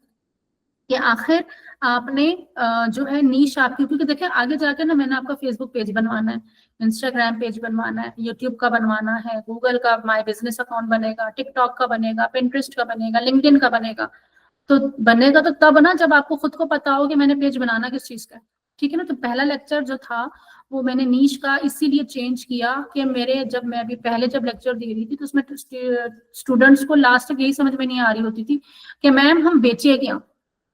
कि आखिर आपने जो है नीश आपकी, क्योंकि देखिए आगे जाकर ना मैंने आपका फेसबुक पेज बनवाना है, इंस्टाग्राम पेज बनवाना है, यूट्यूब का बनवाना है, गूगल का माय बिजनेस अकाउंट बनेगा, टिकटॉक का बनेगा, पिंटरेस्ट का बनेगा, लिंक्डइन का बनेगा। तो बनेगा तो तब ना जब आपको खुद को पता हो कि मैंने पेज बनाना किस चीज का है, ठीक है ना। तो पहला लेक्चर जो था वो मैंने नीश का इसीलिए चेंज किया कि मेरे जब मैं अभी पहले जब लेक्चर दे रही थी तो उसमें स्टूडेंट्स को लास्ट तक यही समझ में नहीं आ रही होती थी कि मैम हम बेचे क्या,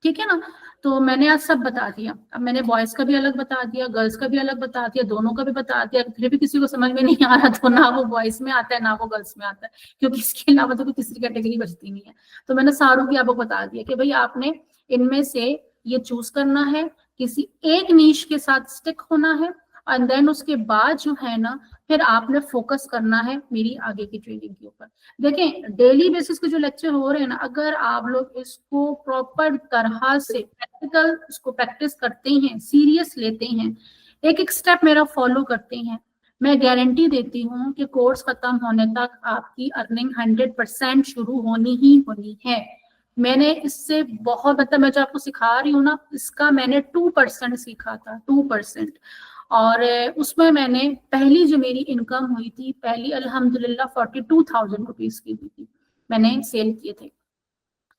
ठीक है ना। तो मैंने आज सब बता दिया, अब मैंने बॉयज का भी अलग बता दिया, गर्ल्स का भी अलग बता दिया, दोनों का भी बता दिया, फिर भी किसी को समझ में नहीं आ रहा तो ना वो बॉयज में आता है ना वो गर्ल्स में आता है, क्योंकि इसके अलावा तो कोई तीसरी कैटेगरी बचती नहीं है। तो मैंने सारों की आपको बता दिया कि भाई आपने इनमें से ये चूज करना है, किसी एक नीश के साथ स्टिक होना है, एंड देन उसके बाद जो है ना फिर आपने फोकस करना है मेरी आगे की ट्रेनिंग के ऊपर। देखें डेली बेसिस के जो लेक्चर हो रहे हैं ना, अगर आप लोग इसको प्रॉपर तरह से प्रैक्टिकल इसको प्रैक्टिस करते हैं, सीरियस लेते हैं, एक एक स्टेप मेरा फॉलो करते हैं, मैं गारंटी देती हूँ कि कोर्स खत्म होने तक आपकी अर्निंग 100% शुरू होनी ही होनी है। मैंने इससे बहुत मतलब मैं जो आपको सिखा रही हूँ ना, इसका मैंने 2% सीखा था, 2%। और उसमें मैंने पहली जो मेरी इनकम हुई थी पहली अल्हम्दुलिल्लाह 42,000 रुपीज की हुई थी, मैंने सेल किए थे।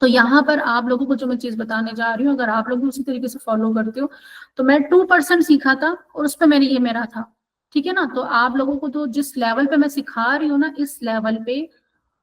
तो यहाँ पर आप लोगों को जो मैं चीज बताने जा रही हूँ, अगर आप लोग भी उसी तरीके से फॉलो करते हो, तो मैं 2% सीखा था और उस पर मेरे ये मेरा था, ठीक है ना। तो आप लोगों को तो जिस लेवल पे मैं सिखा रही हूँ ना, इस लेवल पे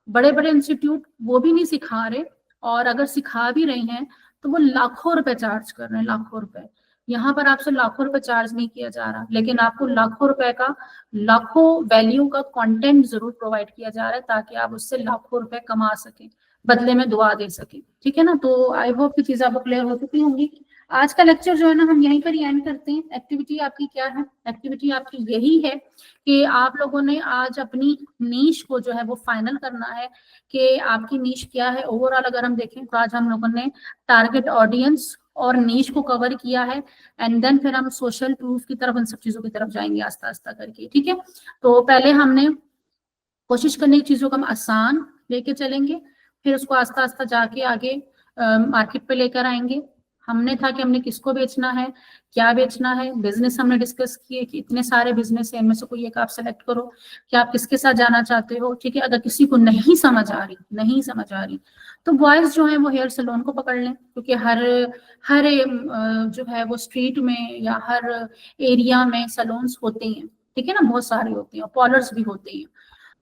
बड़े बड़े इंस्टीट्यूट वो भी नहीं सिखा रहे, और अगर सिखा भी रहे हैं तो वो लाखों रुपए चार्ज कर रहे हैं, लाखों रुपए। यहाँ पर आपसे लाखों रुपए चार्ज नहीं किया जा रहा, लेकिन आपको लाखों रुपए का लाखों वैल्यू का कंटेंट जरूर प्रोवाइड किया जा रहा है ताकि आप उससे लाखों रुपए कमा सकें, बदले में दुआ दे सकें, ठीक है ना। तो आई होप की चीजें आपको क्लियर हो चुकी होंगी। आज का लेक्चर जो है ना हम यहीं पर ही एंड करते हैं। एक्टिविटी आपकी क्या है? एक्टिविटी आपकी यही है कि आप लोगों ने आज अपनी नीश को जो है वो फाइनल करना है कि आपकी नीश क्या है। ओवरऑल अगर हम देखें तो आज हम लोगों ने टारगेट ऑडियंस और नीश को कवर किया है, एंड देन फिर हम सोशल प्रूफ की तरफ, उन सब चीजों की तरफ जाएंगे आस्ता आस्ता करके, ठीक है। तो पहले हमने कोशिश करने की चीजों को हम आसान लेके चलेंगे, फिर उसको आस्ता आस्ता जाके आगे मार्केट पे लेकर आएंगे। हमने था कि हमने किसको बेचना है, क्या बेचना है, बिजनेस हमने डिस्कस किए कि इतने सारे बिजनेस है, इनमें से कोई एक आप सेलेक्ट करो कि आप किसके साथ जाना चाहते हो, ठीक है। अगर किसी को नहीं समझ आ रही तो बॉयज जो है वो हेयर सैलून को पकड़ लें, क्योंकि हर हर जो है वो स्ट्रीट में या हर एरिया में सैलून्स होते हैं, ठीक है ना, बहुत सारी होती है, पॉलर्स भी होती है।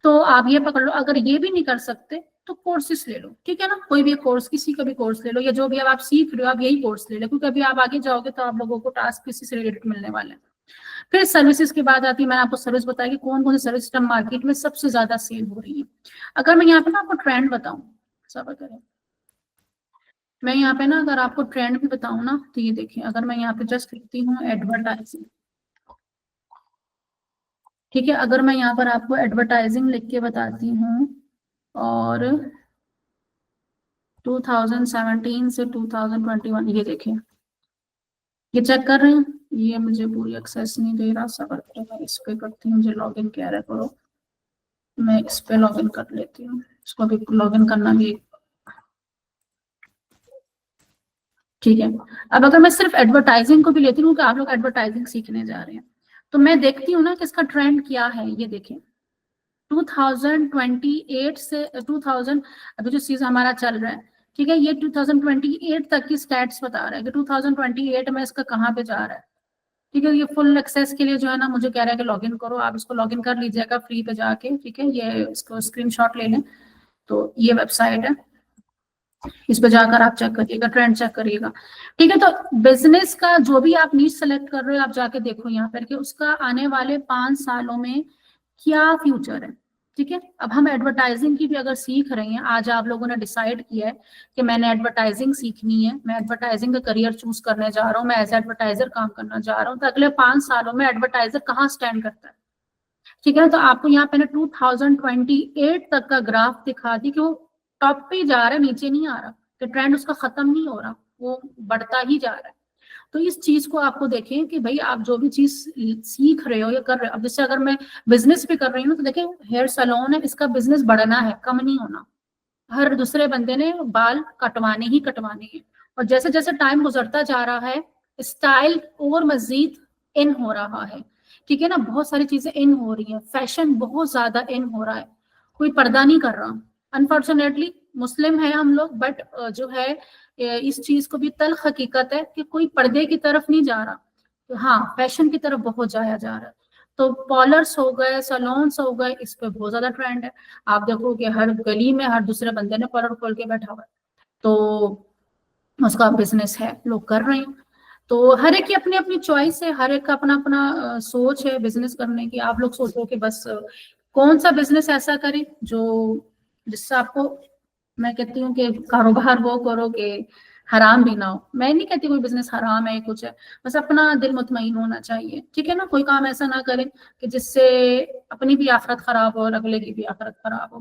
तो आप ये पकड़ लो, अगर ये भी नहीं कर सकते तो कोर्सेस ले लो, ठीक है ना, कोई भी कोर्स, किसी का भी कोर्स ले लो, या जो भी अब आप सीख रहे हो आप यही कोर्स ले लो, क्योंकि अभी आप आगे जाओगे तो आप लोगों को टास्क किसी से रिलेटेड मिलने वाले हैं। फिर सर्विसेज की बात आती है, मैंने आपको सर्विस बताया कि कौन कौन सी सर्विस सिस्टम मार्केट में सबसे ज्यादा सेल हो रही है। अगर मैं यहाँ पे ना आपको ट्रेंड बताऊं, सब करें, मैं यहाँ पे ना अगर आपको ट्रेंड भी बताऊं ना, तो ये देखिए, अगर मैं यहाँ पे जस्ट लिखती हूँ एडवर्टाइजिंग, ठीक है, अगर मैं यहाँ पर आपको एडवर्टाइजिंग लिख के बताती हूँ, और 2017 से 2021, ये देखिए, ये चेक कर रहे हैं, ये मुझे पूरी एक्सेस नहीं दे रहा, सबर करो, मैं इस पे करती हूँ, मुझे लॉगिन कह रहा करो, मैं इस पे लॉगिन कर लेती हूँ, इसको भी लॉगिन करना भी, ठीक है। अब अगर मैं सिर्फ एडवर्टाइजिंग को भी लेती हूँ कि आप लोग एडवर्टाइजिंग सीखने जा रहे हैं, तो मैं देखती हूँ ना कि इसका ट्रेंड क्या है, ये देखें 2028 से 2000, अभी जो चीज हमारा चल रहा है, ठीक है, ये 2028 तक की स्टैट्स बता रहा है कि 2028 में इसका कहाँ पे जा रहा है, ठीक है। ये फुल एक्सेस के लिए जो है ना, मुझे कह रहा है कि लॉगिन करो, आप इसको लॉगिन कर लीजिएगा फ्री पे जाके, ठीक है, ये इसको स्क्रीनशॉट ले लें, तो ये वेबसाइट है, इस पे जाकर आप चेक करिएगा, ट्रेंड चेक करिएगा, ठीक है। तो बिजनेस का जो भी आप नीड सेलेक्ट कर रहे हो, आप जाके देखो यहाँ पर कि उसका आने वाले 5 सालों में क्या फ्यूचर है, ठीक है। अब हम एडवर्टाइजिंग की भी अगर सीख रहे हैं, आज आप लोगों ने डिसाइड किया है कि मैंने एडवर्टाइजिंग सीखनी है, मैं एडवर्टाइजिंग का करियर चूज करने जा रहा हूँ, मैं एज एडवर्टाइजर काम करना जा रहा हूँ, तो अगले 5 सालों में एडवर्टाइजर कहाँ स्टैंड करता है, ठीक है। तो आपको यहाँ पे ना 2028 तक का ग्राफ दिखा दी कि वो टॉप पे जा रहा है, नीचे नहीं आ रहा, कि ट्रेंड उसका खत्म नहीं हो रहा, वो बढ़ता ही जा रहा है। तो इस चीज को आपको देखें कि भाई आप जो भी चीज सीख रहे हो या कर रहे हो, अब जैसे अगर मैं बिजनेस भी कर रही हूँ तो देखें, हेयर सैलून है, इसका बिजनेस बढ़ना है, कम नहीं होना, हर दूसरे बंदे ने बाल कटवाने ही कटवाने हैं, और जैसे जैसे टाइम गुजरता जा रहा है, स्टाइल और मजीद इन हो रहा है, ठीक है ना, बहुत सारी चीजें इन हो रही है, फैशन बहुत ज्यादा इन हो रहा है, कोई पर्दा नहीं कर रहा, अनफॉर्चुनेटली मुस्लिम है हम लोग, बट जो है इस चीज को भी तल्ख हकीकत है कि कोई पर्दे की तरफ नहीं जा रहा, तो हाँ फैशन की तरफ बहुत जाया जा रहा है। तो पॉलर्स हो गए, सलोन्स हो गए, इस पे बहुत ज्यादा ट्रेंड है, आप देखो कि हर गली में हर दूसरे बंदे ने पार्लर खोल के बैठा हुआ है, तो उसका बिजनेस है, लोग कर रहे हैं। तो हर एक की अपनी अपनी चॉइस है, हर एक का अपना अपना सोच है बिजनेस करने की। आप लोग सोचो कि बस कौन सा बिजनेस ऐसा करें जो, जिससे आपको, मैं कहती हूँ कि कारोबार वो करो कि हराम भी ना हो, मैं नहीं कहती कोई बिजनेस हराम है कुछ है, बस अपना दिल मुतमईन होना चाहिए, ठीक है ना, कोई काम ऐसा ना करें कि जिससे अपनी भी आखिरत खराब हो और अगले की भी आखिरत खराब हो।